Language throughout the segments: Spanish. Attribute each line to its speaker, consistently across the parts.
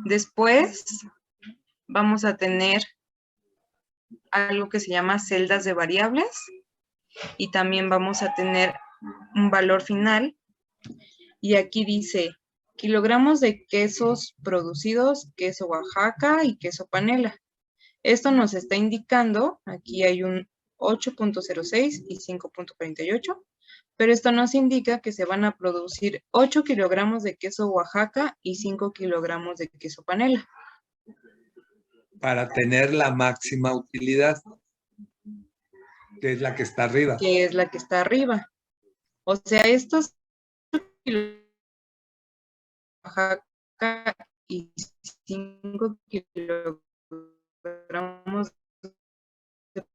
Speaker 1: Después vamos a tener algo que se llama celdas de variables y también vamos a tener un valor final. Y aquí dice kilogramos de quesos producidos, queso Oaxaca y queso panela. Esto nos está indicando, aquí hay un 8.06 y 5.48, pero esto nos indica que se van a producir 8 kilogramos de queso Oaxaca y 5 kilogramos de queso panela.
Speaker 2: Para tener la máxima utilidad, que es la que está arriba.
Speaker 1: Que es la que está arriba. O sea, estos Oaxaca y 5 kilogramos de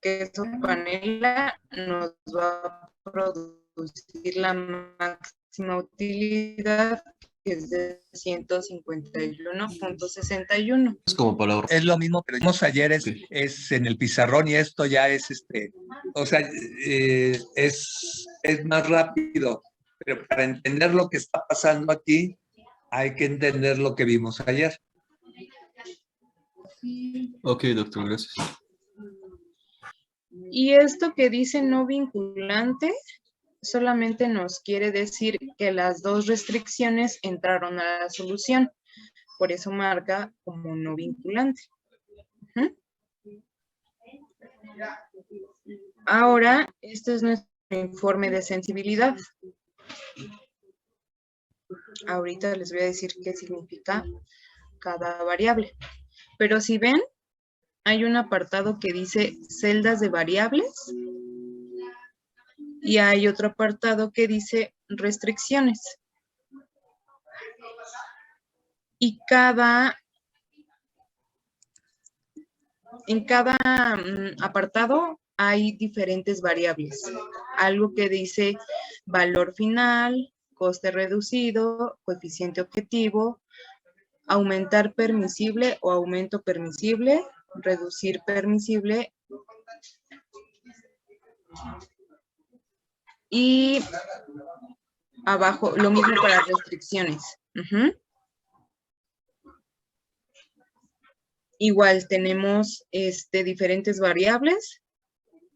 Speaker 1: queso panela nos va a producir la máxima utilidad, que es de 151.61.
Speaker 3: Es como para ahorrar.
Speaker 2: Es lo mismo que vimos ayer, es en el pizarrón, y esto ya es o sea, es más rápido, pero para entender lo que está pasando aquí, hay que entender lo que vimos ayer.
Speaker 3: Ok, doctor, gracias.
Speaker 1: Y esto que dice no vinculante, solamente nos quiere decir que las dos restricciones entraron a la solución. Por eso marca como no vinculante. Ahora, este es nuestro informe de sensibilidad. Ahorita les voy a decir qué significa cada variable. Pero si ven, hay un apartado que dice celdas de variables y hay otro apartado que dice restricciones. Y en cada apartado hay diferentes variables. Algo que dice valor final, coste reducido, coeficiente objetivo, aumentar permisible o aumento permisible, reducir permisible y abajo lo mismo para restricciones. Igual tenemos diferentes variables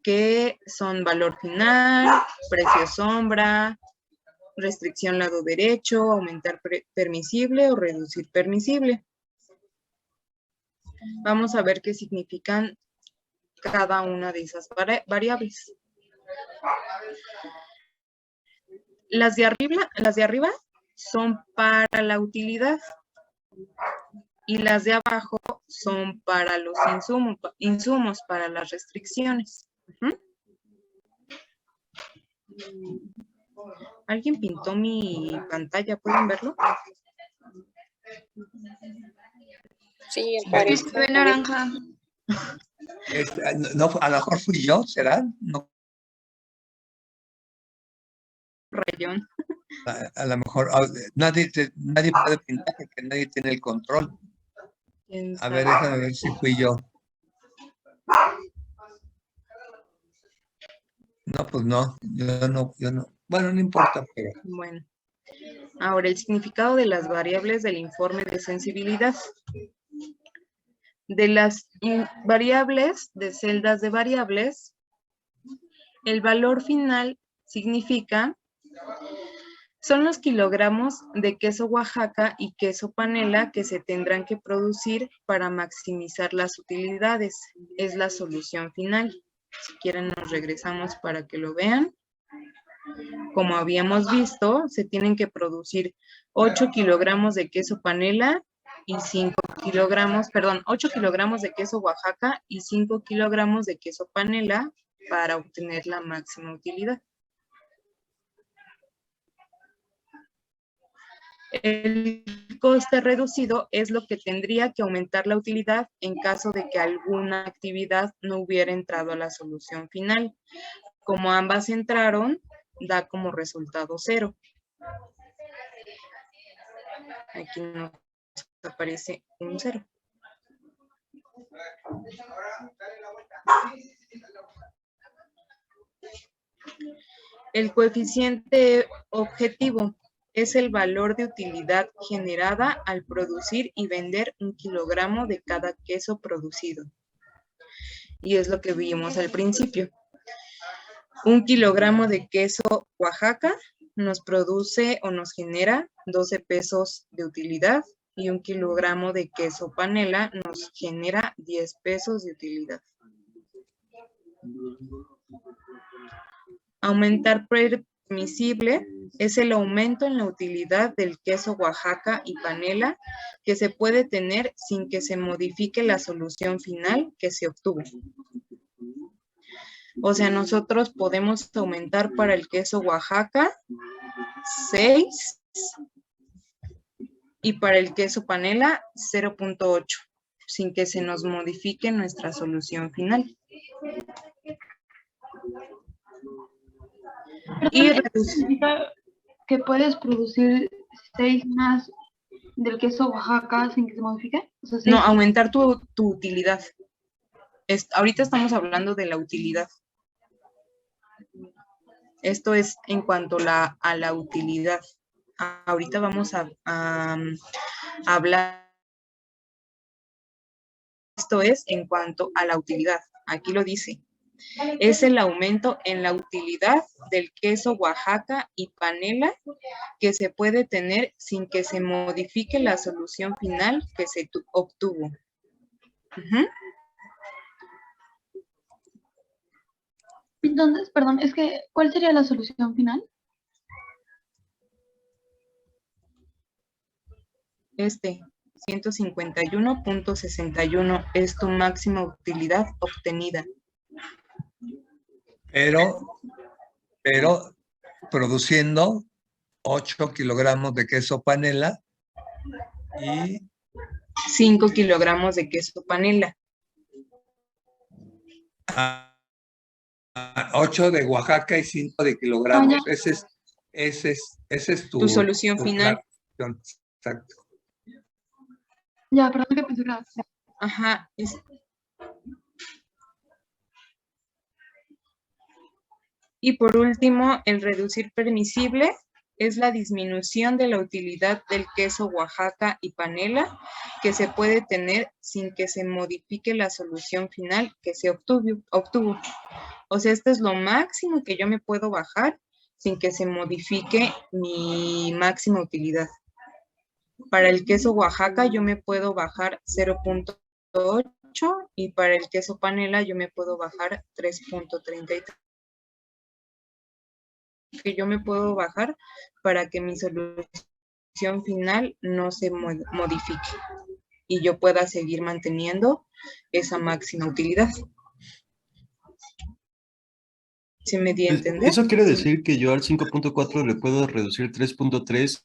Speaker 1: que son valor final, precio sombra, restricción lado derecho, aumentar permisible o reducir permisible. Vamos a ver qué significan cada una de esas variables. Las de arriba son para la utilidad y las de abajo son para los insumos para las restricciones. ¿Alguien pintó mi pantalla? ¿Pueden verlo?
Speaker 4: Sí, aparece.
Speaker 5: Se ve naranja.
Speaker 2: No, a lo mejor fui yo, ¿será? No.
Speaker 1: Rayón.
Speaker 2: A lo mejor nadie puede pintar porque nadie tiene el control. A ver, déjame ver si fui yo. No, pues no, yo no. Bueno, no importa, pero...
Speaker 1: Bueno, ahora el significado de las variables del informe de sensibilidad. De las variables de celdas de variables, el valor final significa, son los kilogramos de queso Oaxaca y queso panela que se tendrán que producir para maximizar las utilidades. Es la solución final. Si quieren nos regresamos para que lo vean. Como habíamos visto, se tienen que producir 8 kilogramos de queso panela y 8 kilogramos de queso Oaxaca y 5 kilogramos de queso panela para obtener la máxima utilidad. El coste reducido es lo que tendría que aumentar la utilidad en caso de que alguna actividad no hubiera entrado a la solución final. Como ambas entraron, da como resultado 0. Aquí nos aparece un 0. El coeficiente objetivo es el valor de utilidad generada al producir y vender 1 kilogramo de cada queso producido. Y es lo que vimos al principio. 1 kilogramo de queso Oaxaca nos produce o nos genera 12 pesos de utilidad y 1 kilogramo de queso panela nos genera 10 pesos de utilidad. Aumentar permisible es el aumento en la utilidad del queso Oaxaca y panela que se puede tener sin que se modifique la solución final que se obtuvo. O sea, nosotros podemos aumentar para el queso Oaxaca 6 y para el queso panela 0.8 sin que se nos modifique nuestra solución final. Y
Speaker 5: significa que puedes producir 6 más del queso Oaxaca sin que se modifique. O sea,
Speaker 1: no, aumentar tu utilidad. Ahorita estamos hablando de la utilidad. Esto es en cuanto a la utilidad. Ahorita vamos a hablar. Esto es en cuanto a la utilidad. Aquí lo dice. Es el aumento en la utilidad del queso Oaxaca y panela que se puede tener sin que se modifique la solución final que se obtuvo.
Speaker 5: Entonces, perdón, es que, ¿cuál sería la solución final?
Speaker 1: 151.61 es tu máxima utilidad obtenida.
Speaker 2: Pero produciendo 8 kilogramos de queso panela y
Speaker 1: 5 kilogramos de queso panela.
Speaker 2: 8 de Oaxaca y 5 de kilogramos. Ese es tu
Speaker 1: solución final.
Speaker 2: Exacto.
Speaker 5: Ya, perdón que pensé que era.
Speaker 1: Ajá. Y por último, el reducir permisible es la disminución de la utilidad del queso Oaxaca y panela que se puede tener sin que se modifique la solución final que se obtuvo. O sea, esto es lo máximo que yo me puedo bajar sin que se modifique mi máxima utilidad. Para el queso Oaxaca yo me puedo bajar 0.8 y para el queso panela yo me puedo bajar 3.33. Que yo me puedo bajar para que mi solución final no se modifique y yo pueda seguir manteniendo esa máxima utilidad. ¿Sí me di a entender?
Speaker 3: Eso quiere decir que yo al 5.4 le puedo reducir 3.3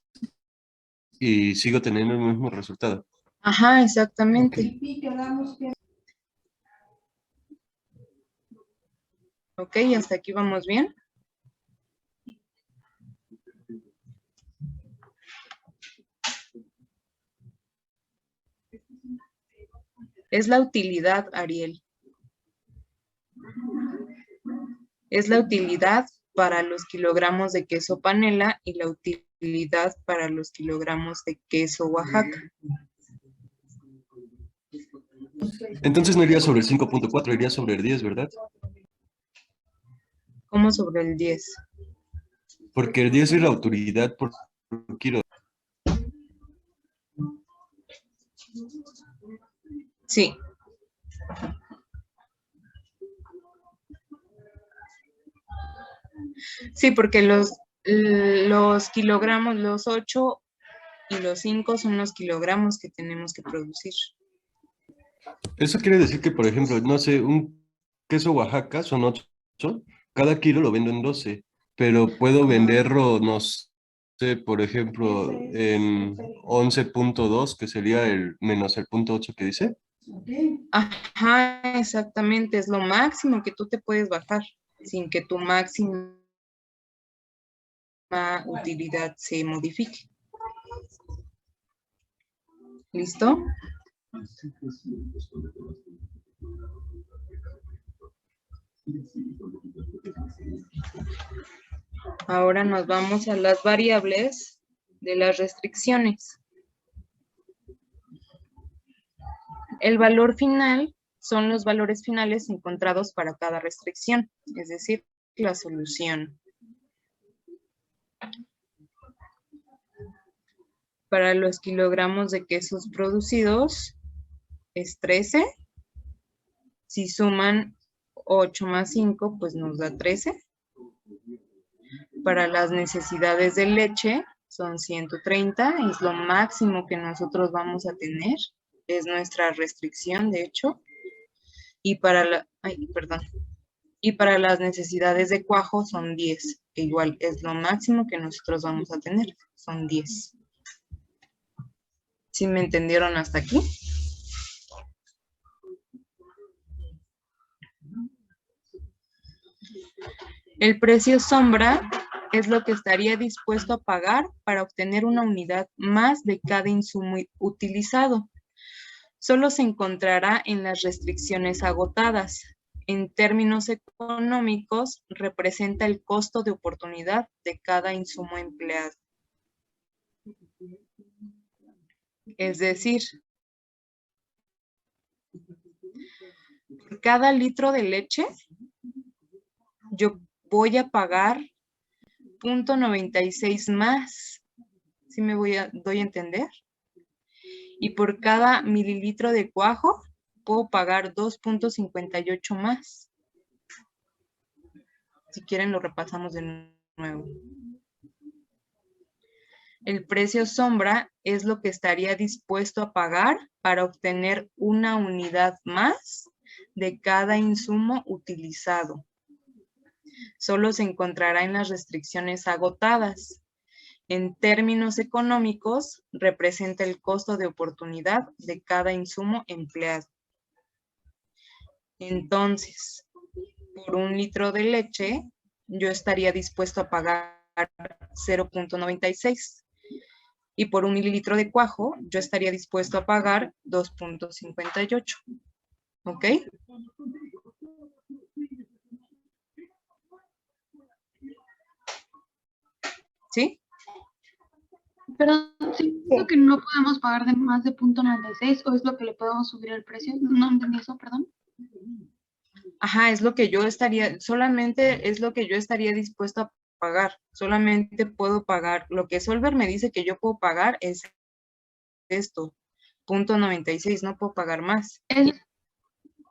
Speaker 3: y sigo teniendo el mismo resultado.
Speaker 1: Ajá, exactamente. Ok, hasta aquí vamos bien. Es la utilidad, Ariel. Es la utilidad para los kilogramos de queso panela y la utilidad para los kilogramos de queso Oaxaca.
Speaker 3: Entonces no iría sobre el 5.4, iría sobre el 10, ¿verdad?
Speaker 1: ¿Cómo sobre el 10?
Speaker 3: Porque el 10 es la utilidad por kilo.
Speaker 1: Sí. Sí, porque los kilogramos, los 8 y los 5 son los kilogramos que tenemos que producir.
Speaker 3: Eso quiere decir que, por ejemplo, no sé, un queso Oaxaca son 8, cada kilo lo vendo en 12, pero puedo venderlo, no sé, por ejemplo, en 11.2, que sería el menos el 0.8 que dice.
Speaker 1: Ajá, exactamente, es lo máximo que tú te puedes bajar, sin que tu máxima utilidad se modifique. ¿Listo? Ahora nos vamos a las variables de las restricciones. El valor final son los valores finales encontrados para cada restricción, es decir, la solución. Para los kilogramos de quesos producidos es 13. Si suman 8 más 5, pues nos da 13. Para las necesidades de leche son 130, es lo máximo que nosotros vamos a tener. Es nuestra restricción, de hecho. Y para las necesidades de cuajo son 10, que igual es lo máximo que nosotros vamos a tener, son 10. ¿Sí me entendieron hasta aquí? El precio sombra es lo que estaría dispuesto a pagar para obtener una unidad más de cada insumo utilizado. Solo se encontrará en las restricciones agotadas. En términos económicos, representa el costo de oportunidad de cada insumo empleado. Es decir, por cada litro de leche, yo voy a pagar 0.96 más. ¿Sí me doy a entender? Y por cada mililitro de cuajo, puedo pagar 2.58 más. Si quieren, lo repasamos de nuevo. El precio sombra es lo que estaría dispuesto a pagar para obtener una unidad más de cada insumo utilizado. Solo se encontrará en las restricciones agotadas. En términos económicos, representa el costo de oportunidad de cada insumo empleado. Entonces, por un litro de leche, yo estaría dispuesto a pagar 0.96. Y por un mililitro de cuajo, yo estaría dispuesto a pagar 2.58. ¿Ok? ¿Sí?
Speaker 5: Perdón, ¿sí es lo que no podemos pagar de más de 0.96 o es lo que le podemos subir el precio? No entendí eso, perdón.
Speaker 1: Ajá, es lo que yo estaría, solamente es lo que yo estaría dispuesto a pagar. Solamente puedo pagar, lo que Solver me dice que yo puedo pagar es esto, 0.96, no puedo pagar más.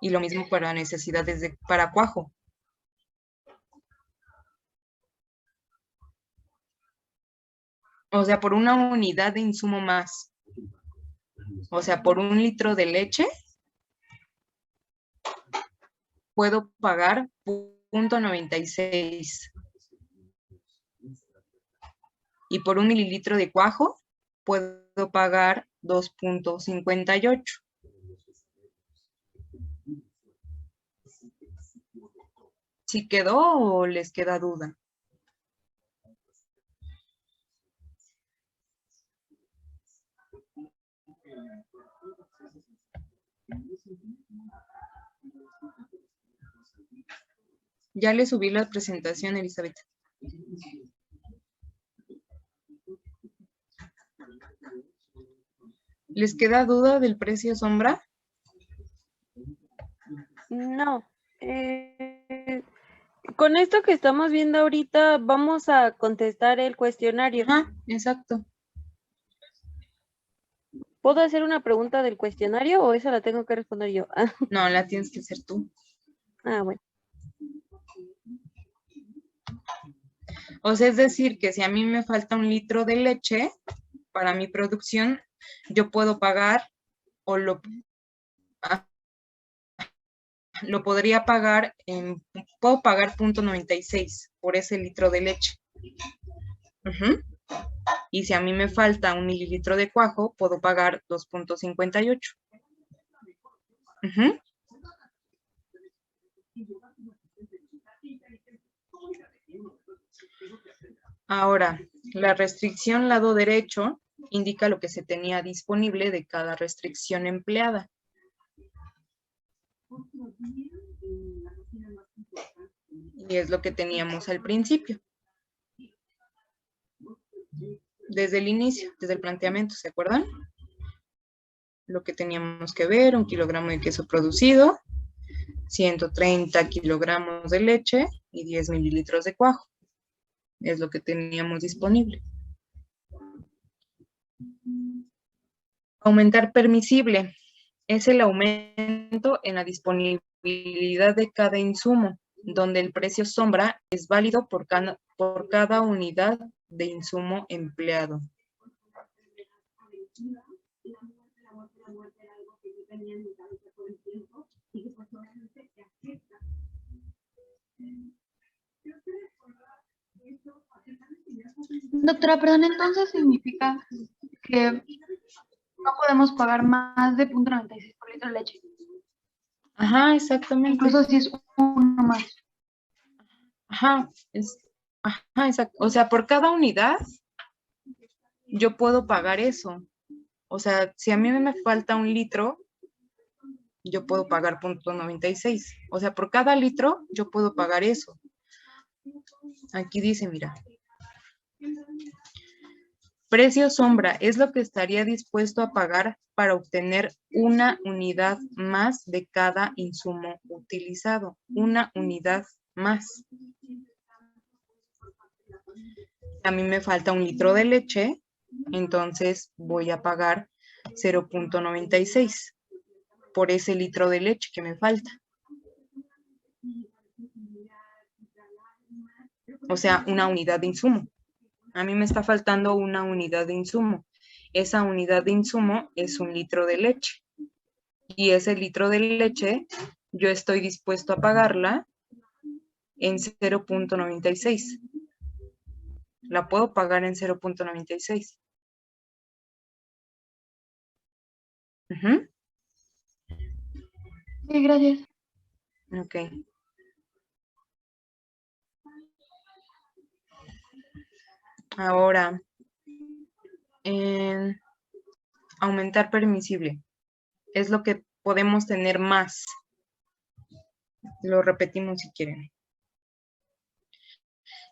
Speaker 1: Y lo mismo para necesidades para cuajo. O sea, por una unidad de insumo más. O sea, por un litro de leche, puedo pagar 0.96. Y por un mililitro de cuajo, puedo pagar 2.58. ¿Sí quedó o les queda duda? Ya le subí la presentación, Elizabeth. ¿Les queda duda del precio sombra?
Speaker 6: No. Con esto que estamos viendo ahorita, vamos a contestar el cuestionario.
Speaker 1: Ajá, exacto.
Speaker 6: ¿Puedo hacer una pregunta del cuestionario o esa la tengo que responder yo?
Speaker 1: No, la tienes que hacer tú.
Speaker 6: Ah, bueno.
Speaker 1: O sea, es decir, que si a mí me falta un litro de leche para mi producción, yo puedo pagar o lo podría pagar puedo pagar 0.96 por ese litro de leche. Y si a mí me falta un mililitro de cuajo, puedo pagar 2.58. Ahora, la restricción lado derecho indica lo que se tenía disponible de cada restricción empleada. Y es lo que teníamos al principio. desde el inicio, desde el planteamiento, ¿se acuerdan? Lo que teníamos que ver, 1 kilogramo de queso producido, 130 kilogramos de leche y 10 mililitros de cuajo. Es lo que teníamos disponible. Aumentar permisible es el aumento en la disponibilidad de cada insumo, donde el precio sombra es válido por cada unidad de insumo empleado.
Speaker 5: Doctora, perdón, entonces significa que no podemos pagar más de 0.96 por litro de leche,
Speaker 1: Ajá, exactamente.
Speaker 5: incluso si es uno más.
Speaker 1: Ajá, exacto. O sea, por cada unidad yo puedo pagar eso. O sea, si a mí me falta 1 litro, yo puedo pagar 0.96. O sea, por cada litro yo puedo pagar eso. Aquí dice, mira. Precio sombra es lo que estaría dispuesto a pagar para obtener 1 unidad más de cada insumo utilizado. 1 unidad más. A mí me falta 1 litro de leche, entonces voy a pagar 0.96 por ese litro de leche que me falta. O sea, 1 unidad de insumo. A mí me está faltando 1 unidad de insumo. Esa unidad de insumo es 1 litro de leche. Y ese litro de leche yo estoy dispuesto a pagarla en 0.96. La puedo pagar en 0.96.
Speaker 5: Sí, gracias.
Speaker 1: Ok. Ahora, aumentar permisible. Es lo que podemos tener más. Lo repetimos si quieren.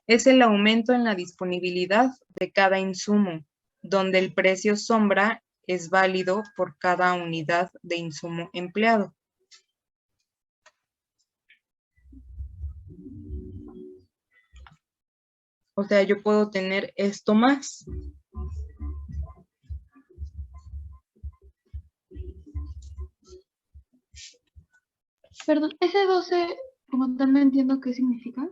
Speaker 1: Es el aumento en la disponibilidad de cada insumo, donde el precio sombra es válido por cada unidad de insumo empleado. O sea, yo puedo tener esto más.
Speaker 5: Perdón, ese 12, como tal, no entiendo qué significa.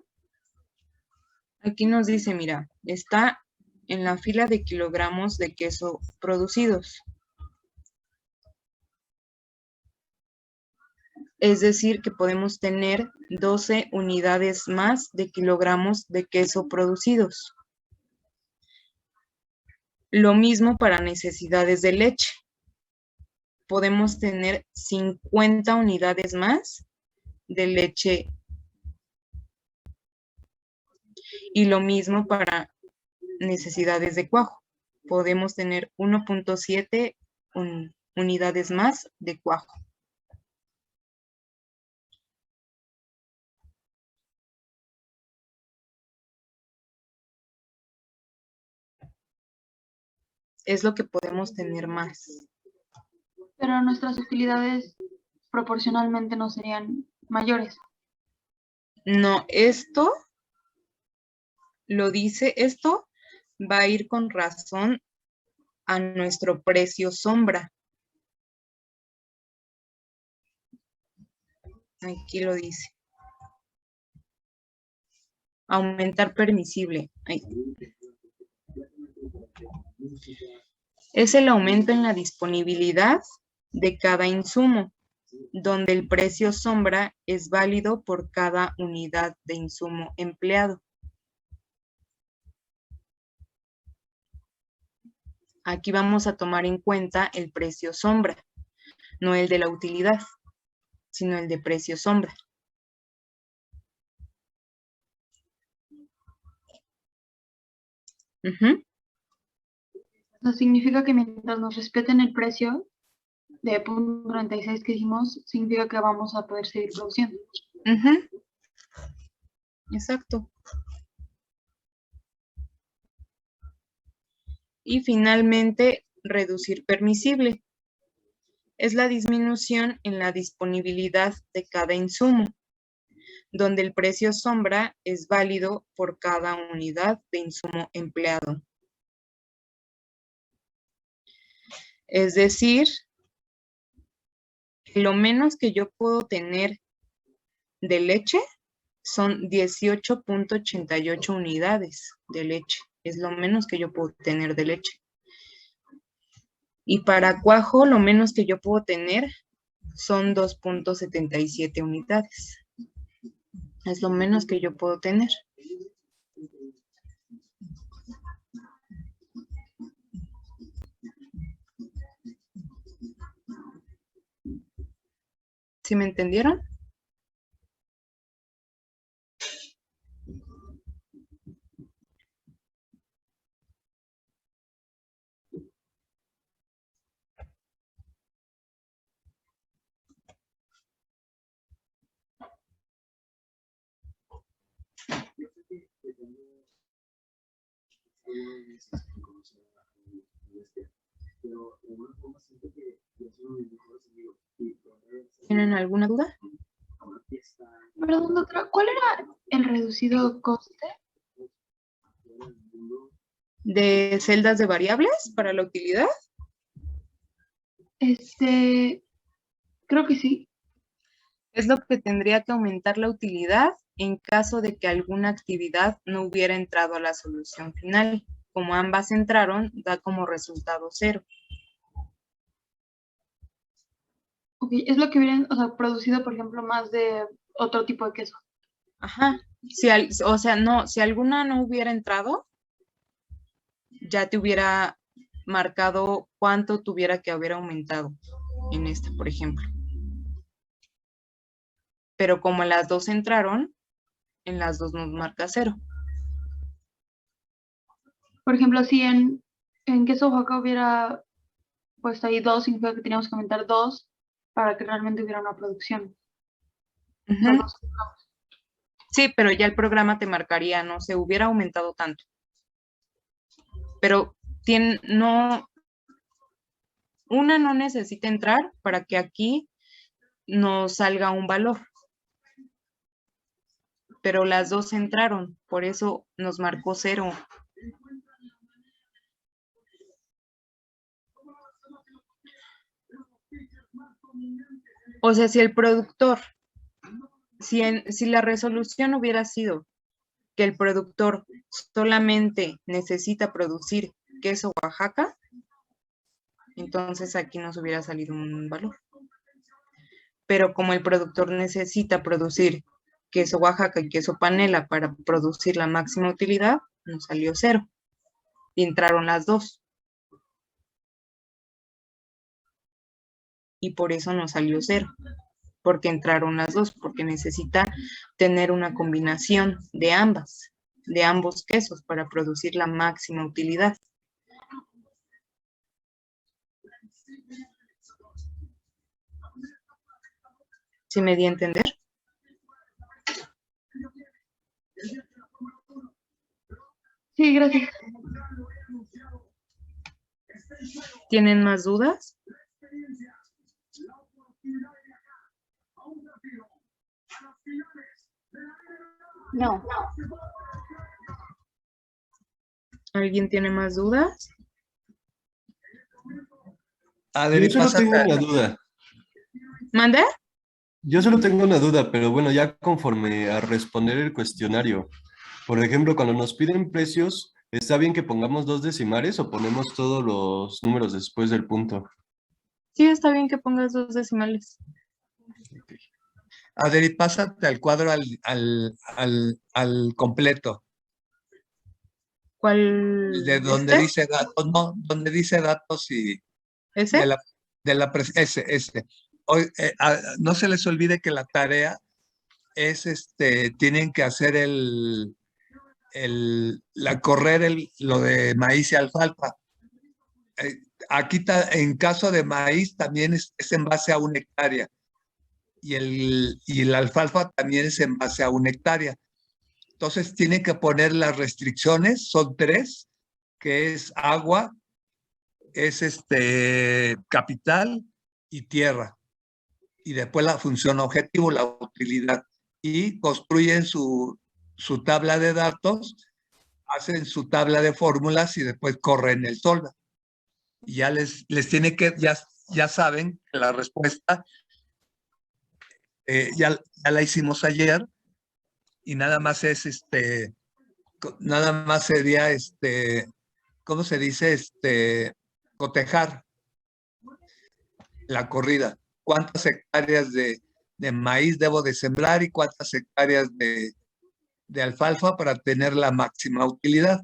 Speaker 1: Aquí nos dice, mira, está en la fila de kilogramos de queso producidos. Es decir, que podemos tener 12 unidades más de kilogramos de queso producidos. Lo mismo para necesidades de leche. Podemos tener 50 unidades más de leche. Y lo mismo para necesidades de cuajo. Podemos tener 1.7 unidades más de cuajo. Es lo que podemos tener más.
Speaker 5: Pero nuestras utilidades proporcionalmente no serían mayores.
Speaker 1: No, esto lo dice, esto va a ir con razón a nuestro precio sombra. Aquí lo dice. Aumentar permisible. Ahí. Es el aumento en la disponibilidad de cada insumo, donde el precio sombra es válido por cada unidad de insumo empleado. Aquí vamos a tomar en cuenta el precio sombra, no el de la utilidad, sino el de precio sombra.
Speaker 5: Eso significa que mientras nos respeten el precio de 0.96 que dijimos, significa que vamos a poder seguir produciendo.
Speaker 1: Exacto. Y finalmente, reducir permisible. Es la disminución en la disponibilidad de cada insumo, donde el precio sombra es válido por cada unidad de insumo empleado. Es decir, lo menos que yo puedo tener de leche son 18.88 unidades de leche. Es lo menos que yo puedo tener de leche. Y para cuajo, lo menos que yo puedo tener son 2.77 unidades. Es lo menos que yo puedo tener. ¿Sí me entendieron? ¿Tienen alguna duda?
Speaker 5: Perdón, doctora, ¿cuál era el reducido coste?
Speaker 1: ¿De celdas de variables para la utilidad?
Speaker 5: Creo que sí.
Speaker 1: Es lo que tendría que aumentar la utilidad en caso de que alguna actividad no hubiera entrado a la solución final. Como ambas entraron, da como resultado 0.
Speaker 5: Ok, es lo que hubieran, o sea, producido, por ejemplo, más de otro tipo de queso.
Speaker 1: Ajá. Si alguna no hubiera entrado, ya te hubiera marcado cuánto tuviera que haber aumentado en esta, por ejemplo. Pero como las dos entraron, en las dos nos marca 0.
Speaker 5: Por ejemplo, si en queso Oaxaca hubiera puesto ahí 2, significa que teníamos que aumentar 2 para que realmente hubiera una producción.
Speaker 1: Ujú.
Speaker 5: Dos.
Speaker 1: Sí, pero ya el programa te marcaría, no se hubiera aumentado tanto. Pero una no necesita entrar para que aquí nos salga un valor. Pero las dos entraron, por eso nos marcó 0. O sea, si el productor, si la resolución hubiera sido que el productor solamente necesita producir queso Oaxaca, entonces aquí nos hubiera salido un valor. Pero como el productor necesita producir queso Oaxaca y queso panela para producir la máxima utilidad, nos salió 0. Y entraron las dos. Y por eso nos salió 0. Porque entraron las dos, porque necesita tener una combinación de ambos quesos para producir la máxima utilidad. ¿Sí me di a entender?
Speaker 5: Sí, gracias.
Speaker 1: ¿Tienen más dudas?
Speaker 5: No.
Speaker 2: ¿Alguien tiene más dudas?
Speaker 3: Yo solo tengo una duda.
Speaker 1: ¿Mande?
Speaker 3: Yo solo tengo una duda, pero bueno, ya conforme a responder el cuestionario. Por ejemplo, cuando nos piden precios, ¿está bien que pongamos 2 decimales o ponemos todos los números después del punto?
Speaker 1: Sí, está bien que pongas 2 decimales.
Speaker 2: Adri, pásate al cuadro al completo.
Speaker 1: ¿Cuál?
Speaker 2: De donde dice datos, no, donde dice datos y
Speaker 1: ¿Ese?
Speaker 2: ese. Hoy, no se les olvide que la tarea es tienen que hacer correr lo de maíz y alfalfa. Aquí en caso de maíz también es en base a 1 hectárea y la alfalfa también es en base a 1 hectárea. Entonces tienen que poner las restricciones, son 3, que es agua, es capital y tierra. Y después la función objetivo, la utilidad. Y construyen su tabla de datos, hacen su tabla de fórmulas y después corren el solver. Y ya les tiene que, ya saben que la respuesta ya la hicimos ayer y nada más es nada más sería ¿cómo se dice? Cotejar la corrida. ¿Cuántas hectáreas de maíz debo de sembrar y cuántas hectáreas de alfalfa para tener la máxima utilidad?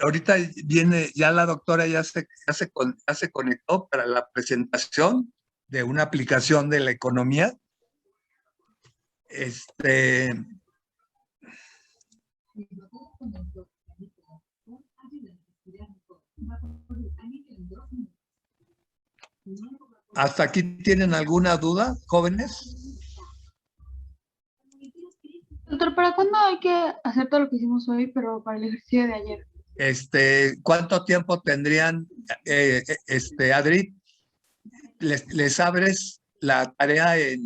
Speaker 2: Ahorita viene, ya la doctora ya se conectó para la presentación de una aplicación de la economía. ¿Hasta aquí tienen alguna duda, jóvenes?
Speaker 5: Doctor, ¿para cuándo hay que hacer todo lo que hicimos hoy, pero para el ejercicio de ayer?
Speaker 2: ¿Cuánto tiempo tendrían, Adri? Les abres la tarea de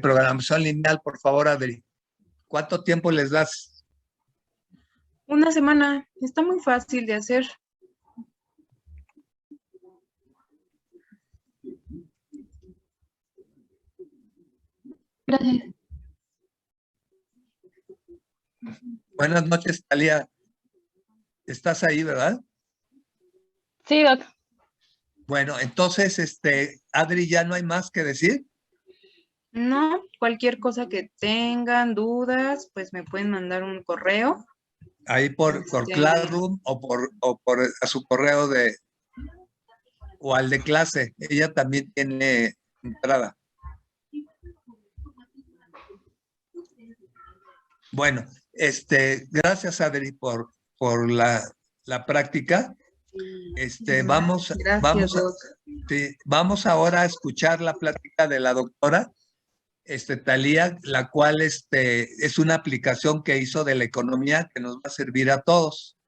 Speaker 2: programación lineal, por favor, Adri. ¿Cuánto tiempo les das?
Speaker 1: Una semana. Está muy fácil de hacer.
Speaker 5: Gracias.
Speaker 2: Buenas noches, Talia. ¿Estás ahí, verdad?
Speaker 7: Sí, Doc.
Speaker 2: Bueno, entonces, Adri, ¿ya no hay más que decir?
Speaker 1: No, cualquier cosa que tengan, dudas, pues me pueden mandar un correo.
Speaker 2: Ahí por Classroom o por a su correo o al de clase. Ella también tiene entrada. Bueno, gracias, Adri, por la práctica. Vamos ahora a escuchar la plática de la doctora Talia, la cual es una aplicación que hizo de la economía que nos va a servir a todos.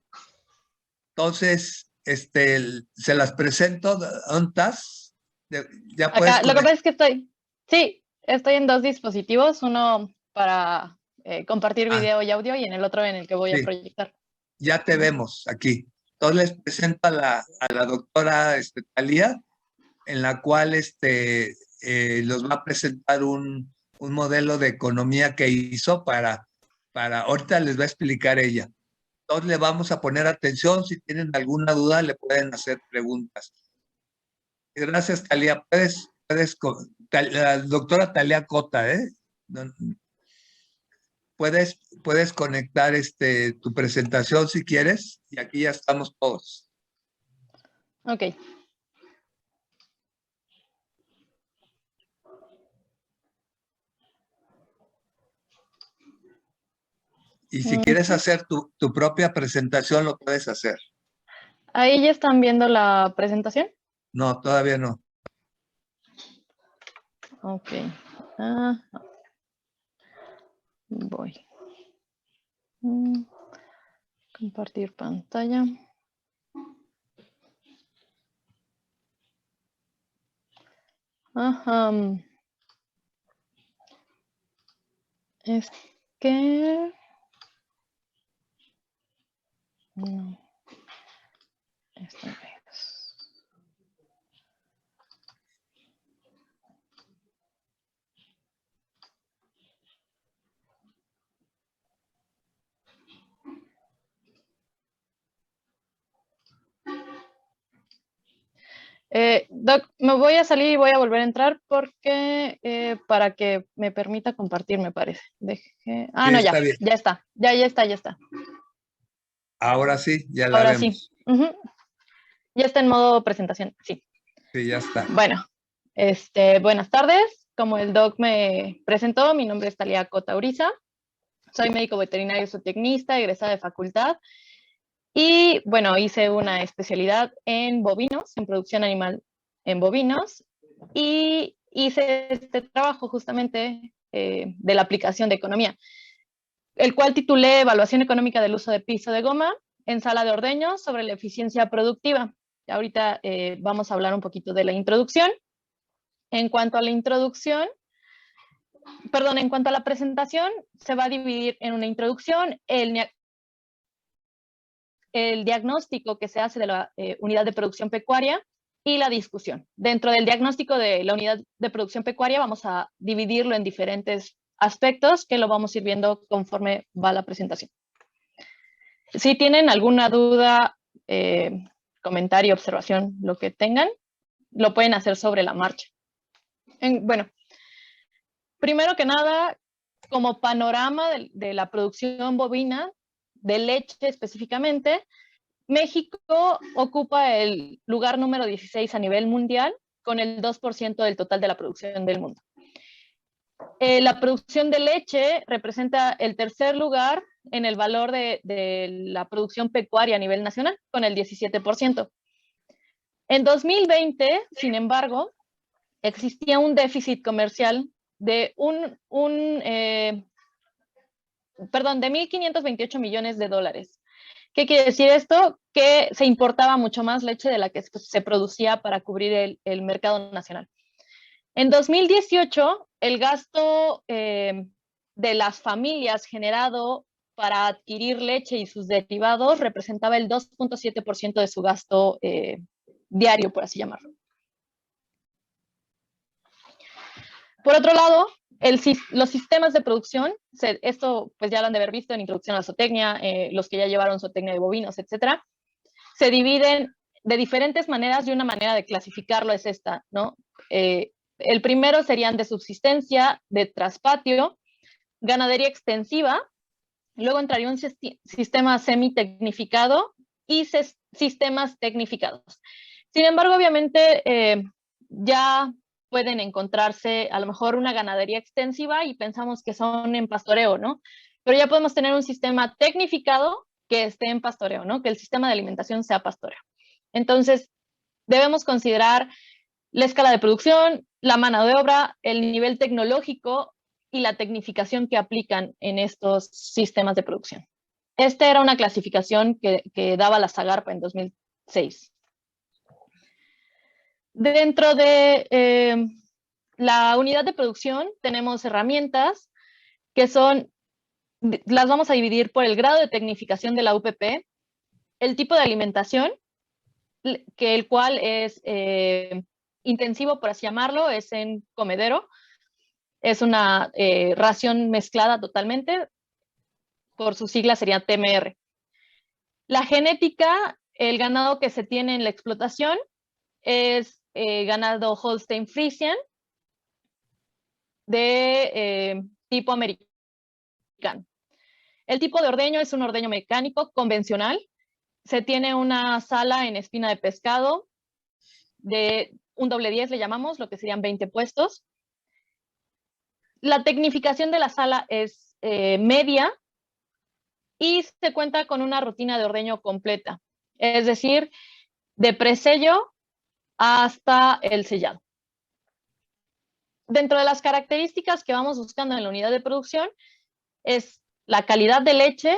Speaker 2: Entonces, se las presento. ¿Dónde estás? Ya puedes.
Speaker 7: Acá, lo que pasa es que estoy en dos dispositivos, uno para compartir video y audio y en el otro en el que voy a proyectar.
Speaker 2: Ya te vemos aquí. Entonces les presento a la doctora Talia, en la cual los va a presentar un modelo de economía que hizo para ahorita les va a explicar ella. Entonces le vamos a poner atención. Si tienen alguna duda, le pueden hacer preguntas. Gracias, Talia. La doctora Talia Cota, Puedes conectar tu presentación si quieres, y aquí ya estamos todos.
Speaker 7: Ok.
Speaker 2: Y si quieres hacer tu propia presentación, lo puedes hacer.
Speaker 7: ¿Ahí ya están viendo la presentación?
Speaker 2: No, todavía no.
Speaker 7: Ok. Voy. Compartir pantalla. Ajá. Es que... No. Esta vez. Doc, me voy a salir y voy a volver a entrar porque para que me permita compartir, me parece. No, ya,
Speaker 2: bien.
Speaker 7: ya está. Ya está.
Speaker 2: Ahora sí, ya la
Speaker 7: Ahora
Speaker 2: vemos.
Speaker 7: Sí. Ya está en modo presentación, sí.
Speaker 2: Sí, ya está.
Speaker 7: Bueno, buenas tardes. Como el doc me presentó, mi nombre es Talia Cota Uriza. Soy médico veterinario zootecnista, egresada de facultad. Y bueno, hice una especialidad en bovinos, en producción animal en bovinos. y hice este trabajo justamente de la aplicación de economía, el cual titulé Evaluación económica del uso de piso de goma en sala de ordeño sobre la eficiencia productiva. Ahorita vamos a hablar un poquito de la introducción. En cuanto a la introducción, perdón, en cuanto a la presentación, se va a dividir en una introducción, el diagnóstico que se hace de la unidad de producción pecuaria y la discusión. Dentro del diagnóstico de la unidad de producción pecuaria vamos a dividirlo en diferentes aspectos que lo vamos a ir viendo conforme va la presentación. Si tienen alguna duda, comentario, observación, lo que tengan, lo pueden hacer sobre la marcha. Bueno, primero que nada, como panorama de la producción bovina, de leche específicamente, México ocupa el lugar número 16 a nivel mundial, con el 2% del total de la producción del mundo. La producción de leche representa el tercer lugar en el valor de la producción pecuaria a nivel nacional, con el 17%. En 2020, sin embargo, existía un déficit comercial de de 1.528 millones de dólares. ¿Qué quiere decir esto? Que se importaba mucho más leche de la que se producía para cubrir el mercado nacional. En 2018, el gasto de las familias generado para adquirir leche y sus derivados representaba el 2.7% de su gasto diario, por así llamarlo. Por otro lado, los sistemas de producción, esto pues ya lo han de haber visto en Introducción a la Zootecnia, los que ya llevaron zootecnia de bovinos, etcétera, se dividen de diferentes maneras y una manera de clasificarlo es esta, ¿no? El primero serían de subsistencia, de traspatio, ganadería extensiva, luego entraría un sistema semi-tecnificado y sistemas tecnificados. Sin embargo, obviamente, ya pueden encontrarse a lo mejor una ganadería extensiva y pensamos que son en pastoreo, ¿no? Pero ya podemos tener un sistema tecnificado que esté en pastoreo, ¿no? Que el sistema de alimentación sea pastoreo. Entonces, debemos considerar la escala de producción, la mano de obra, el nivel tecnológico y la tecnificación que aplican en estos sistemas de producción. Esta era una clasificación que daba la Zagarpa en 2006. Dentro de la unidad de producción tenemos herramientas que las vamos a dividir por el grado de tecnificación de la UPP, el tipo de alimentación, el cual es intensivo, por así llamarlo, es en comedero, es una ración mezclada totalmente, por sus siglas sería TMR. La genética, el ganado que se tiene en la explotación es ganado Holstein Friesian de tipo americano. El tipo de ordeño es un ordeño mecánico convencional. Se tiene una sala en espina de pescado de un doble 10, le llamamos, lo que serían 20 puestos. La tecnificación de la sala es media y se cuenta con una rutina de ordeño completa, es decir, de presello hasta el sellado. Dentro de las características que vamos buscando en la unidad de producción es la calidad de leche,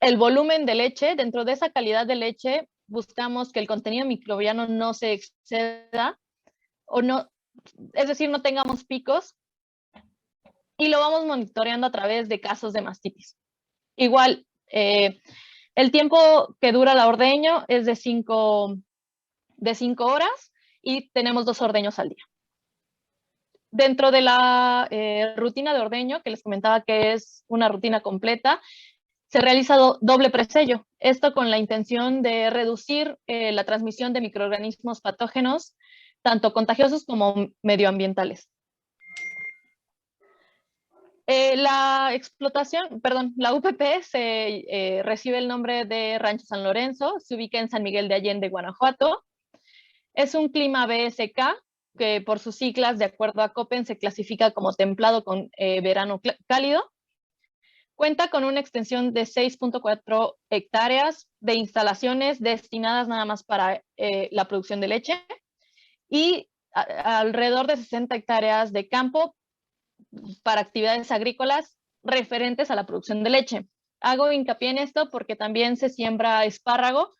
Speaker 7: el volumen de leche. Dentro de esa calidad de leche buscamos que el contenido microbiano no se exceda o no, es decir, no tengamos picos, y lo vamos monitoreando a través de casos de mastitis. Igual, el tiempo que dura la ordeño es de 5 horas y tenemos 2 ordeños al día. Dentro de la rutina de ordeño, que les comentaba que es una rutina completa, se realiza doble presello. Esto con la intención de reducir la transmisión de microorganismos patógenos, tanto contagiosos como medioambientales. La explotación, perdón, la UPP recibe el nombre de Rancho San Lorenzo, se ubica en San Miguel de Allende, Guanajuato. Es un clima BSK, que por sus siglas, de acuerdo a Köppen, se clasifica como templado con verano cálido. Cuenta con una extensión de 6.4 hectáreas de instalaciones destinadas nada más para la producción de leche y alrededor de 60 hectáreas de campo para actividades agrícolas referentes a la producción de leche. Hago hincapié en esto porque también se siembra espárrago,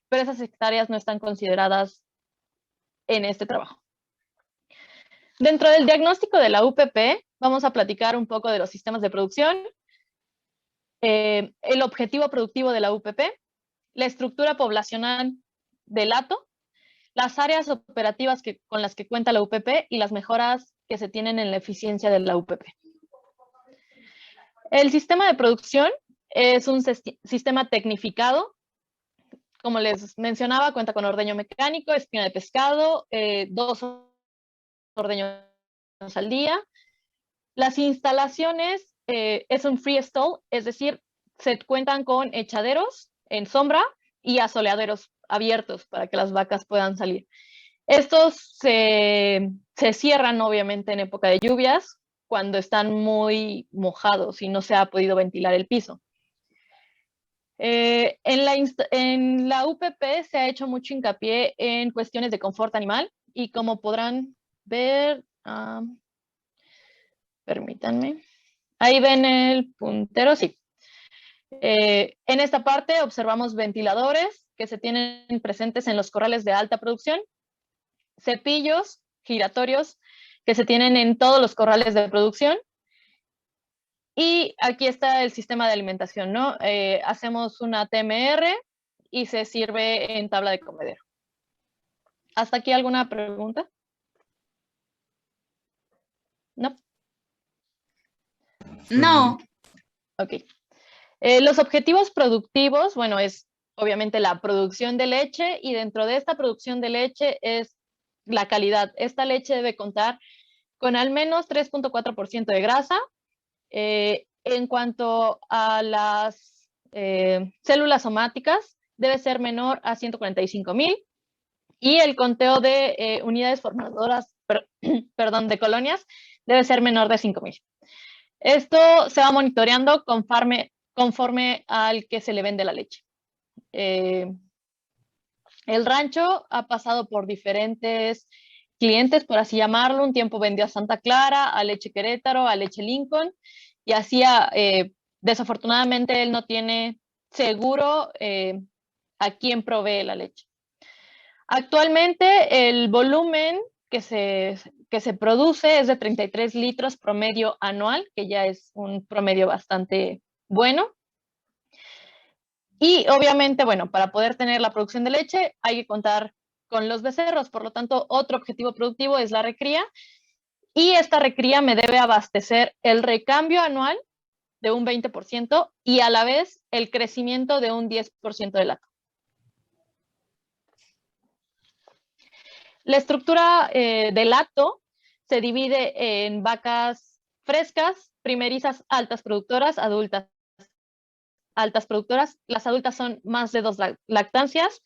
Speaker 7: pero esas hectáreas no están consideradas en este trabajo. Dentro del diagnóstico de la UPP, vamos a platicar un poco de los sistemas de producción, el objetivo productivo de la UPP, la estructura poblacional del hato, las áreas operativas con las que cuenta la UPP y las mejoras que se tienen en la eficiencia de la UPP. El sistema de producción es un sistema tecnificado. Como les mencionaba, cuenta con ordeño mecánico, espina de pescado, 2 ordeños al día. Las instalaciones es un freestall, es decir, se cuentan con echaderos en sombra y asoleaderos abiertos para que las vacas puedan salir. Estos se cierran obviamente en época de lluvias, cuando están muy mojados y no se ha podido ventilar el piso. En la UPP se ha hecho mucho hincapié en cuestiones de confort animal y como podrán ver, permítanme, ahí ven el puntero, sí. En esta parte observamos ventiladores que se tienen presentes en los corrales de alta producción, cepillos giratorios que se tienen en todos los corrales de producción. Y aquí está el sistema de alimentación, ¿no? Hacemos una TMR y se sirve en tabla de comedero. ¿Hasta aquí alguna pregunta? ¿No?
Speaker 8: No.
Speaker 7: Ok. Los objetivos productivos, bueno, es obviamente la producción de leche y dentro de esta producción de leche es la calidad. Esta leche debe contar con al menos 3.4% de grasa. En cuanto a las células somáticas, debe ser menor a 145,000 y el conteo de unidades formadoras, perdón, de colonias debe ser menor de 5,000. Esto se va monitoreando conforme al que se le vende la leche. El rancho ha pasado por diferentes clientes, por así llamarlo. Un tiempo vendió a Santa Clara, a Leche Querétaro, a Leche Lincoln, y así, desafortunadamente, él no tiene seguro a quién provee la leche. Actualmente, el volumen que se produce es de 33 litros promedio anual, que ya es un promedio bastante bueno. Y obviamente, bueno, para poder tener la producción de leche hay que contar con los becerros, por lo tanto, otro objetivo productivo es la recría, y esta recría me debe abastecer el recambio anual de un 20% y a la vez el crecimiento de un 10% del hato. La estructura del hato se divide en vacas frescas, primerizas altas productoras, adultas altas productoras. Las adultas son más de 2 lactancias.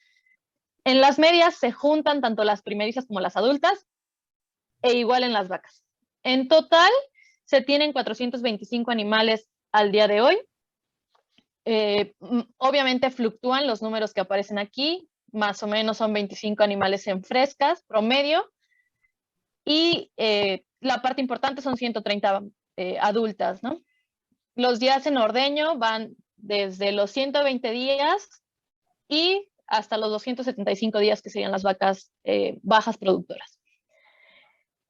Speaker 7: En las medias se juntan tanto las primerizas como las adultas e igual en las vacas. En total se tienen 425 animales al día de hoy. Obviamente fluctúan los números que aparecen aquí, más o menos son 25 animales en frescas promedio y la parte importante son 130 adultas, ¿no? Los días en ordeño van desde los 120 días y hasta los 275 días, que serían las vacas bajas productoras.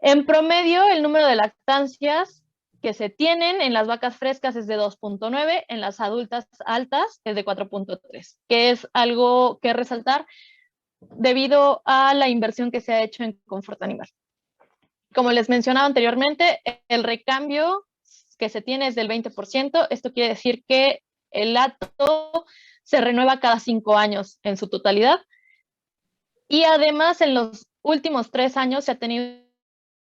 Speaker 7: En promedio, el número de lactancias que se tienen en las vacas frescas es de 2.9, en las adultas altas es de 4.3, que es algo que resaltar debido a la inversión que se ha hecho en confort animal. Como les mencionaba anteriormente, el recambio que se tiene es del 20%. Esto quiere decir que el hato se renueva cada 5 años en su totalidad. Y además, en los últimos 3 años se ha tenido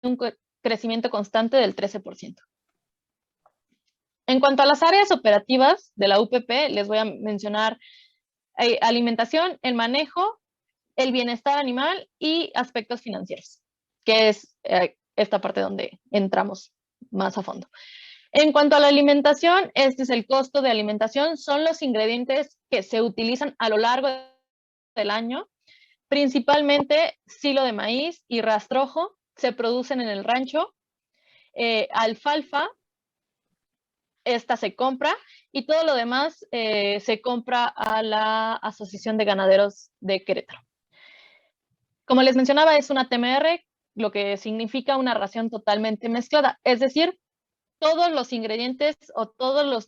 Speaker 7: un crecimiento constante del 13%. En cuanto a las áreas operativas de la UPP, les voy a mencionar alimentación, el manejo, el bienestar animal y aspectos financieros, que es esta parte donde entramos más a fondo. En cuanto a la alimentación, este es el costo de alimentación, son los ingredientes que se utilizan a lo largo del año, principalmente silo de maíz y rastrojo, se producen en el rancho, alfalfa, esta se compra, y todo lo demás se compra a la Asociación de Ganaderos de Querétaro. Como les mencionaba, es una TMR, lo que significa una ración totalmente mezclada, es decir, todos los ingredientes o todos los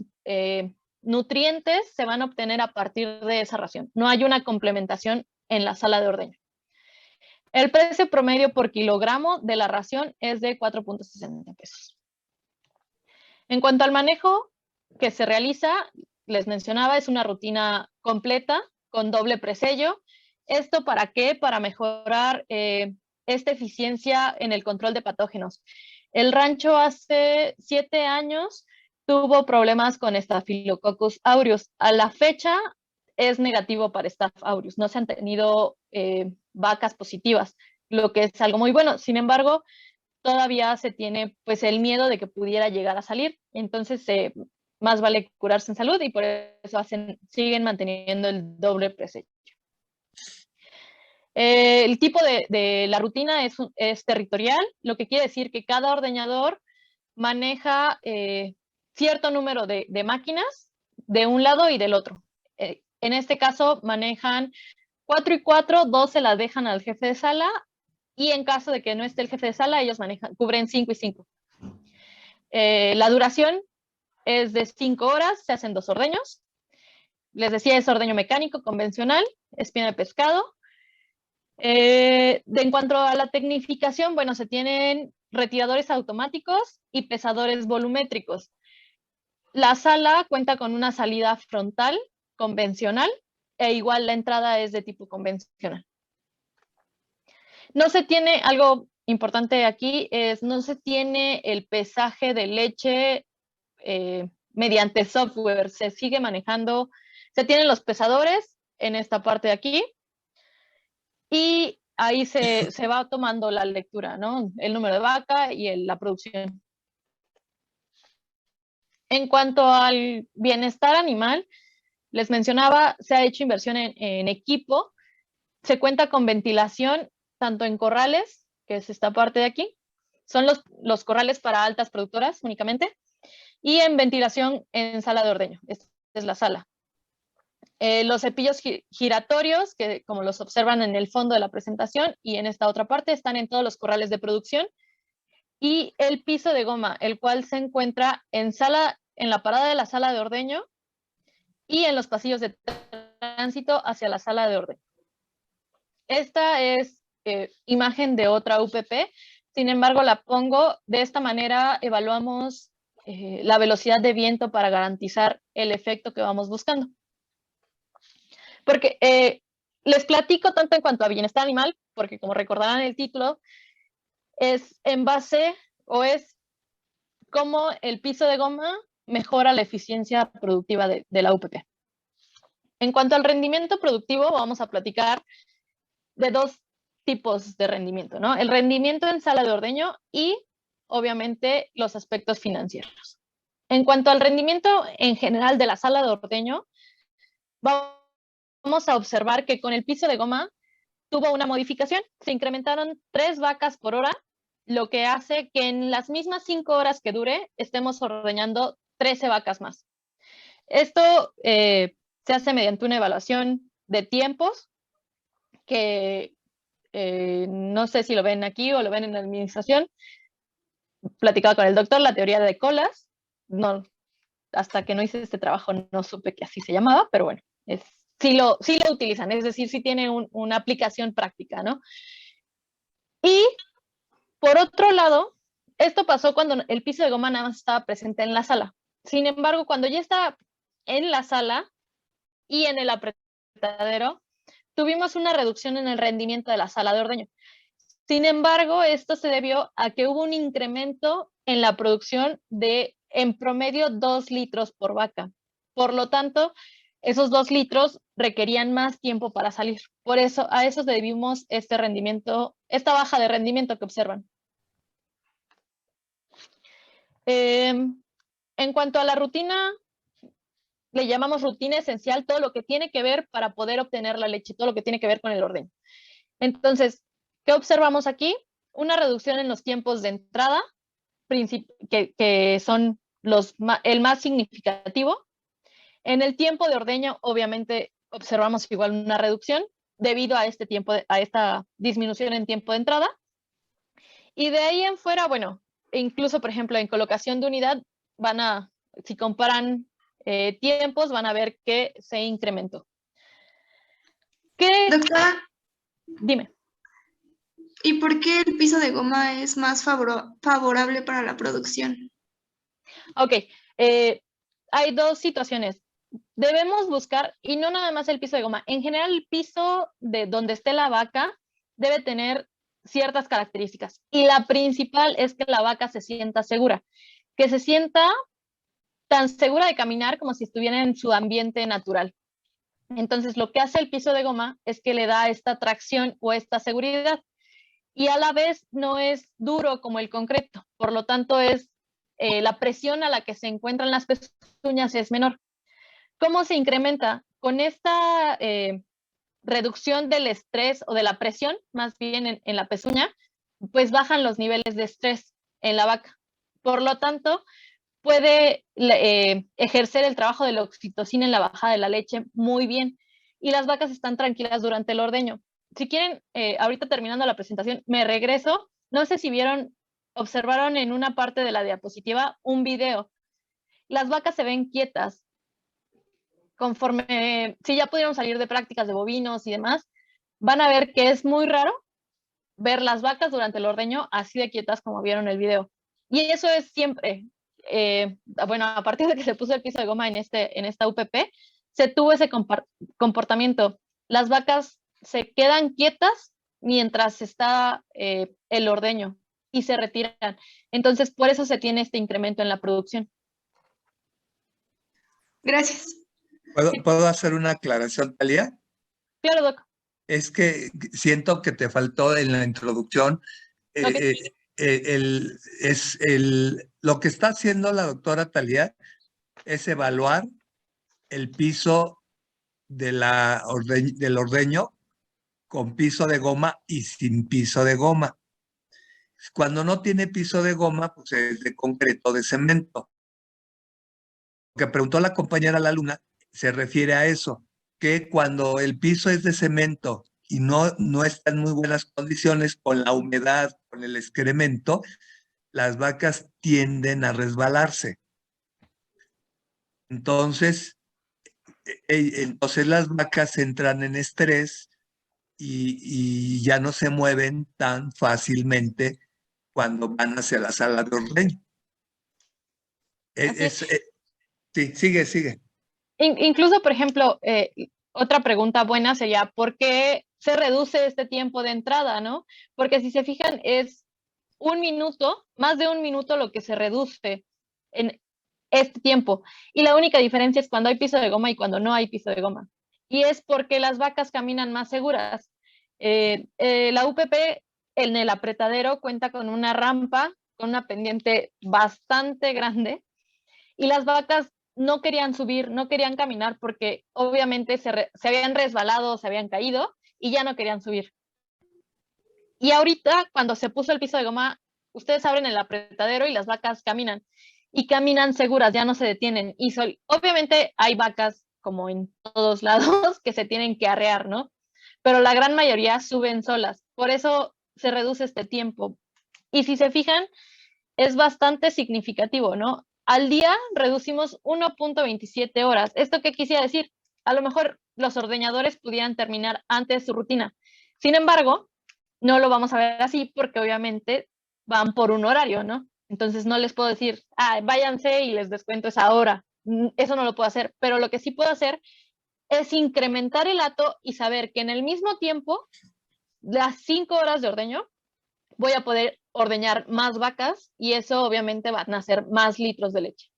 Speaker 7: nutrientes se van a obtener a partir de esa ración. No hay una complementación en la sala de ordeño. El precio promedio por kilogramo de la ración es de 4.60 pesos. En cuanto al manejo que se realiza, les mencionaba, es una rutina completa con doble presello. ¿Esto para qué? Para mejorar esta eficiencia en el control de patógenos. El rancho hace 7 años tuvo problemas con Staphylococcus aureus. A la fecha es negativo para Staph aureus. No se han tenido vacas positivas, lo que es algo muy bueno. Sin embargo, todavía se tiene pues el miedo de que pudiera llegar a salir. Entonces, más vale curarse en salud y por eso siguen manteniendo el doble presello. El tipo de la rutina es territorial, lo que quiere decir que cada ordeñador maneja cierto número de máquinas de un lado y del otro. En este caso manejan 4 y 4, 2 se las dejan al jefe de sala y en caso de que no esté el jefe de sala, ellos cubren 5 y 5. La duración es de 5 horas, se hacen 2 ordeños. Les decía, es ordeño mecánico, convencional, espina de pescado. En cuanto a la tecnificación, bueno, se tienen retiradores automáticos y pesadores volumétricos. La sala cuenta con una salida frontal convencional e igual la entrada es de tipo convencional. No se tiene, algo importante aquí es, no se tiene el pesaje de leche mediante software, se sigue manejando, se tienen los pesadores en esta parte de aquí y ahí se va tomando la lectura, ¿no? El número de vaca y la producción. En cuanto al bienestar animal, les mencionaba, se ha hecho inversión en equipo, se cuenta con ventilación tanto en corrales, que es esta parte de aquí, son los corrales para altas productoras únicamente, y en ventilación en sala de ordeño, esta es la sala. Los cepillos giratorios, que como los observan en el fondo de la presentación y en esta otra parte, están en todos los corrales de producción. Y el piso de goma, el cual se encuentra en la parada de la sala de ordeño y en los pasillos de tránsito hacia la sala de ordeño. Esta es imagen de otra UPP, sin embargo la pongo de esta manera, evaluamos la velocidad de viento para garantizar el efecto que vamos buscando. Porque les platico tanto en cuanto a bienestar animal, porque como recordarán el título, es en base o es cómo el piso de goma mejora la eficiencia productiva de la UPP. En cuanto al rendimiento productivo, vamos a platicar de 2 tipos de rendimiento, ¿no? El rendimiento en sala de ordeño y, obviamente, los aspectos financieros. En cuanto al rendimiento en general de la sala de ordeño, vamos a observar que con el piso de goma tuvo una modificación. Se incrementaron 3 vacas por hora, lo que hace que en las mismas 5 horas que dure estemos ordeñando 13 vacas más. Esto se hace mediante una evaluación de tiempos que no sé si lo ven aquí o lo ven en la administración. Platicaba con el doctor la teoría de colas. No, hasta que no hice este trabajo no supe que así se llamaba, pero bueno, sí lo utilizan, es decir, sí tiene una aplicación práctica, ¿no? Y por otro lado, esto pasó cuando el piso de goma nada más estaba presente en la sala. Sin embargo, cuando ya está en la sala y en el apretadero, tuvimos una reducción en el rendimiento de la sala de ordeño. Sin embargo, esto se debió a que hubo un incremento en la producción de, en promedio, 2 litros por vaca. Por lo tanto, esos 2 litros requerían más tiempo para salir. Por eso, a eso debimos este rendimiento, esta baja de rendimiento que observan. En cuanto a la rutina, le llamamos rutina esencial todo lo que tiene que ver para poder obtener la leche, todo lo que tiene que ver con el ordeño. Entonces, ¿qué observamos aquí? una reducción en los tiempos de entrada, que son el más significativo. En el tiempo de ordeño, obviamente, observamos igual una reducción debido a esta disminución en tiempo de entrada. Y de ahí en fuera, bueno, incluso, por ejemplo, en colocación de unidad, si comparan tiempos, van a ver que se incrementó.
Speaker 8: Doctora,
Speaker 7: Dime.
Speaker 8: ¿y por qué el piso de goma es más favorable para la producción?
Speaker 7: Ok, hay dos situaciones. Debemos buscar, y no nada más el piso de goma, en general el piso de donde esté la vaca debe tener ciertas características. Y la principal es que la vaca se sienta segura, que se sienta tan segura de caminar como si estuviera en su ambiente natural. Entonces, lo que hace el piso de goma es que le da esta tracción o esta seguridad. Y a la vez no es duro como el concreto, por lo tanto la presión a la que se encuentran las pezuñas es menor. ¿Cómo se incrementa? Con esta reducción del estrés o de la presión, más bien en la pezuña, pues bajan los niveles de estrés en la vaca. Por lo tanto, puede ejercer el trabajo de la oxitocina en la bajada de la leche muy bien y las vacas están tranquilas durante el ordeño. Si quieren, ahorita terminando la presentación, me regreso. No sé si observaron en una parte de la diapositiva un video. Las vacas se ven quietas. Si ya pudieron salir de prácticas de bovinos y demás, van a ver que es muy raro ver las vacas durante el ordeño así de quietas como vieron el video. Y eso es siempre, bueno, a partir de que se puso el piso de goma en esta UPP, se tuvo ese comportamiento. Las vacas se quedan quietas mientras está el ordeño y se retiran. Entonces, por eso se tiene este incremento en la producción.
Speaker 8: Gracias.
Speaker 2: ¿Puedo hacer una aclaración, Talia?
Speaker 7: Claro, Doc.
Speaker 2: Es que siento que te faltó en la introducción.
Speaker 7: Okay.
Speaker 2: Lo que está haciendo la doctora Talia es evaluar el piso del ordeño con piso de goma y sin piso de goma. Cuando no tiene piso de goma, pues es de concreto, de cemento. Lo que preguntó la compañera La Luna se refiere a eso, que cuando el piso es de cemento y no está en muy buenas condiciones con la humedad, con el excremento, las vacas tienden a resbalarse. Entonces las vacas entran en estrés y ya no se mueven tan fácilmente cuando van hacia la sala de ordeño. Sí, sigue.
Speaker 7: Incluso, por ejemplo, otra pregunta buena sería, ¿por qué se reduce este tiempo de entrada, no? Porque si se fijan, es 1 minuto, más de 1 minuto lo que se reduce en este tiempo. Y la única diferencia es cuando hay piso de goma y cuando no hay piso de goma. Y es porque las vacas caminan más seguras. La UPP en el apretadero cuenta con una rampa, con una pendiente bastante grande, y las vacas no querían subir, no querían caminar porque obviamente se habían resbalado, se habían caído y ya no querían subir. Y ahorita, cuando se puso el piso de goma, ustedes abren el apretadero y las vacas caminan. Y caminan seguras, ya no se detienen. Y obviamente hay vacas, como en todos lados, que se tienen que arrear, ¿no? Pero la gran mayoría suben solas. Por eso se reduce este tiempo. Y si se fijan, es bastante significativo, ¿no? Al día reducimos 1.27 horas. ¿Esto qué quisiera decir? A lo mejor los ordeñadores pudieran terminar antes su rutina. Sin embargo, no lo vamos a ver así porque obviamente van por un horario, ¿no? Entonces no les puedo decir, váyanse y les descuento esa hora. Eso no lo puedo hacer, pero lo que sí puedo hacer es incrementar el hato y saber que en el mismo tiempo, las 5 horas de ordeño, voy a poder ordeñar más vacas y eso obviamente van a ser más litros de leche.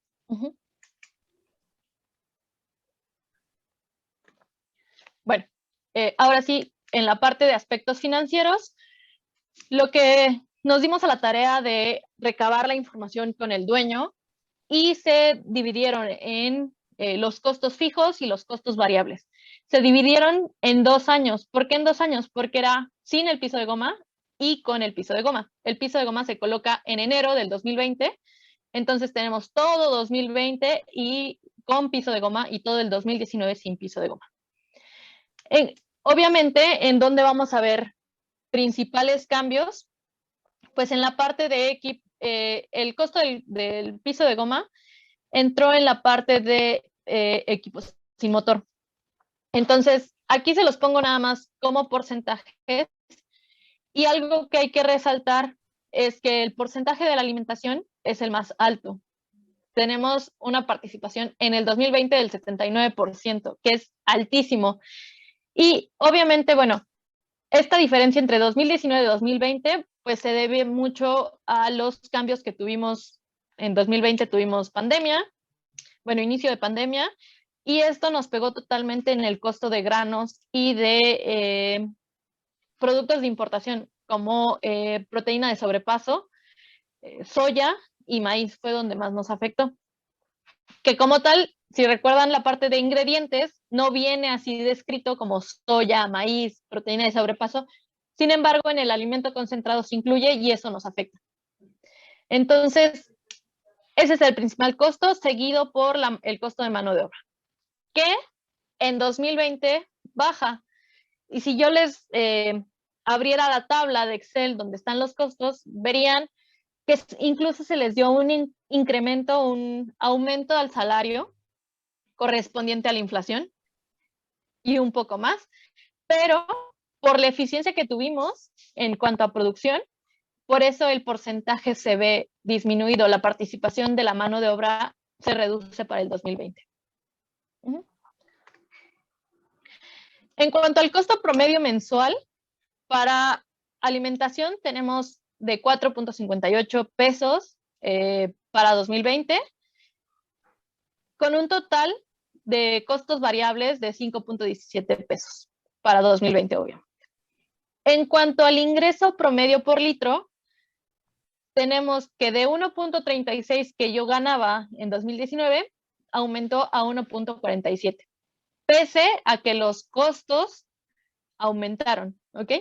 Speaker 7: Bueno, ahora sí, en la parte de aspectos financieros, lo que nos dimos a la tarea de recabar la información con el dueño y se dividieron en los costos fijos y los costos variables. Se dividieron en 2 años. ¿Por qué en 2 años? Porque era sin el piso de goma y con el piso de goma. El piso de goma se coloca en enero del 2020, entonces tenemos todo 2020 y con piso de goma y todo el 2019 sin piso de goma. Obviamente, ¿en dónde vamos a ver principales cambios? Pues en la parte de el costo del piso de goma entró en la parte de equipos sin motor. Entonces, aquí se los pongo nada más como porcentajes. Y algo que hay que resaltar es que el porcentaje de la alimentación es el más alto. Tenemos una participación en el 2020 del 79%, que es altísimo. Y obviamente, bueno, esta diferencia entre 2019 y 2020, pues se debe mucho a los cambios que tuvimos. En 2020 tuvimos pandemia, bueno, inicio de pandemia, y esto nos pegó totalmente en el costo de granos y de productos de importación, como proteína de sobrepaso, soya y maíz fue donde más nos afectó. Que como tal, si recuerdan la parte de ingredientes, no viene así descrito como soya, maíz, proteína de sobrepaso. Sin embargo, en el alimento concentrado se incluye y eso nos afecta. Entonces, ese es el principal costo, seguido por el costo de mano de obra, que en 2020 baja. Y si yo les abriera la tabla de Excel donde están los costos, verían que incluso se les dio un incremento, un aumento al salario correspondiente a la inflación y un poco más, pero por la eficiencia que tuvimos en cuanto a producción, por eso el porcentaje se ve disminuido, la participación de la mano de obra se reduce para el 2020. En cuanto al costo promedio mensual, para alimentación tenemos de 4.58 pesos para 2020, con un total de costos variables de 5.17 pesos para 2020, obviamente. En cuanto al ingreso promedio por litro, tenemos que de 1.36 que yo ganaba en 2019, aumentó a 1.47, pese a que los costos aumentaron, ¿ok?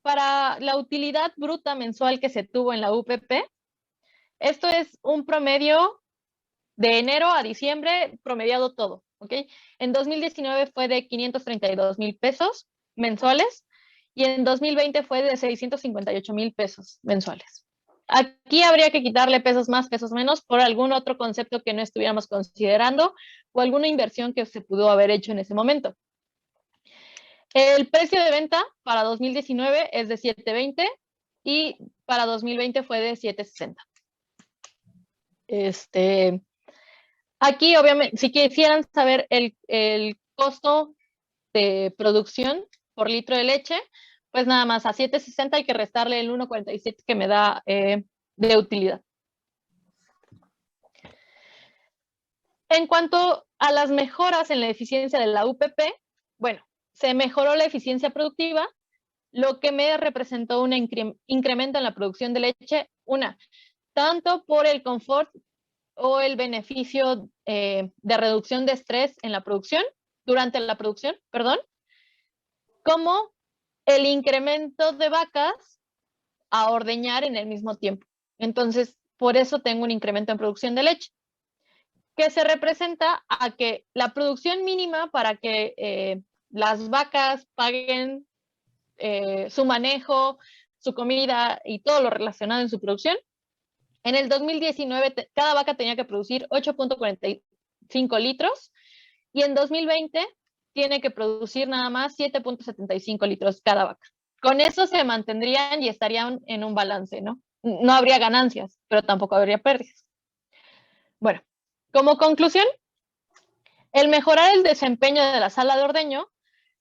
Speaker 7: Para la utilidad bruta mensual que se tuvo en la UPP, esto es un promedio de enero a diciembre, promediado todo, ¿ok? En 2019 fue de 532,000 pesos mensuales y en 2020 fue de 658,000 pesos mensuales. Aquí habría que quitarle pesos más, pesos menos, por algún otro concepto que no estuviéramos considerando o alguna inversión que se pudo haber hecho en ese momento. El precio de venta para 2019 es de 7.20 y para 2020 fue de 7.60. Aquí, obviamente, si quisieran saber el costo de producción por litro de leche, pues nada más a 7.60 hay que restarle el 1.47 que me da de utilidad. En cuanto a las mejoras en la eficiencia de la UPP, bueno, se mejoró la eficiencia productiva, lo que me representó un incremento en la producción de leche, tanto por el confort o el beneficio de reducción de estrés en la producción, durante la producción, perdón, como el incremento de vacas a ordeñar en el mismo tiempo. Entonces, por eso tengo un incremento en producción de leche, que se representa a que la producción mínima para que las vacas paguen su manejo, su comida y todo lo relacionado en su producción. En el 2019, cada vaca tenía que producir 8.45 litros y en 2020 tiene que producir nada más 7.75 litros cada vaca. Con eso se mantendrían y estarían en un balance, ¿no? No habría ganancias, pero tampoco habría pérdidas. Bueno, como conclusión, el mejorar el desempeño de la sala de ordeño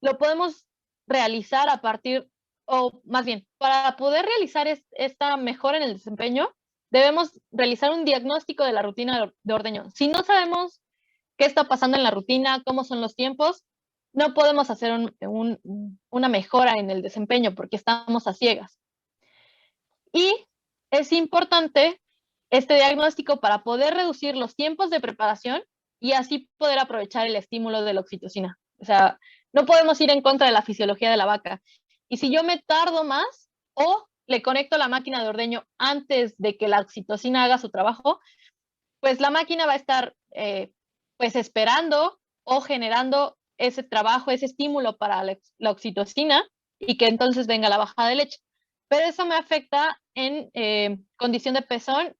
Speaker 7: lo podemos realizar a partir, o más bien, para poder realizar esta mejora en el desempeño, debemos realizar un diagnóstico de la rutina de ordeño. Si no sabemos qué está pasando en la rutina, cómo son los tiempos, no podemos hacer una mejora en el desempeño porque estamos a ciegas. Y es importante este diagnóstico para poder reducir los tiempos de preparación y así poder aprovechar el estímulo de la oxitocina. O sea, No podemos ir en contra de la fisiología de la vaca. Y si yo me tardo más o le conecto la máquina de ordeño antes de que la oxitocina haga su trabajo, pues la máquina va a estar pues esperando o generando ese trabajo, ese estímulo para la oxitocina y que entonces venga la bajada de leche. Pero eso me afecta en condición de pezón,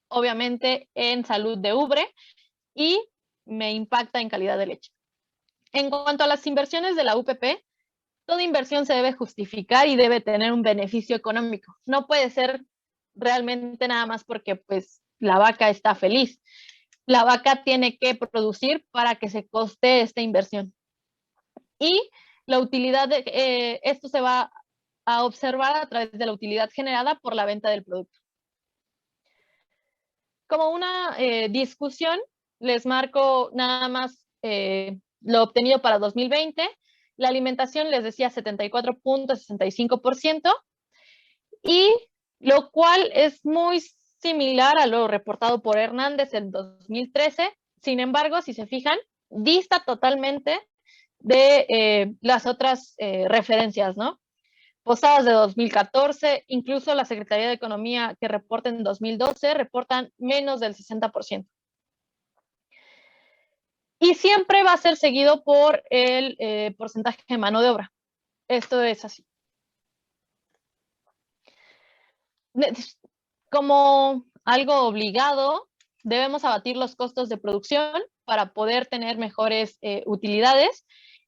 Speaker 7: obviamente en salud de ubre y me impacta en calidad de leche. En cuanto a las inversiones de la UPP, toda inversión se debe justificar y debe tener un beneficio económico. No puede ser realmente nada más porque pues la vaca está feliz. La vaca tiene que producir para que se coste esta inversión. Y la utilidad de esto se va a observar a través de la utilidad generada por la venta del producto. Como una discusión, les marco nada más lo obtenido para 2020. La alimentación les decía 74.65%, y lo cual es muy similar a lo reportado por Hernández en 2013. Sin embargo, si se fijan, dista totalmente de las otras referencias, ¿no? Posadas de 2014, incluso la Secretaría de Economía que reporta en 2012, reportan menos del 60%. Y siempre va a ser seguido por el porcentaje de mano de obra. Esto es así. Como algo obligado, debemos abatir los costos de producción para poder tener mejores utilidades,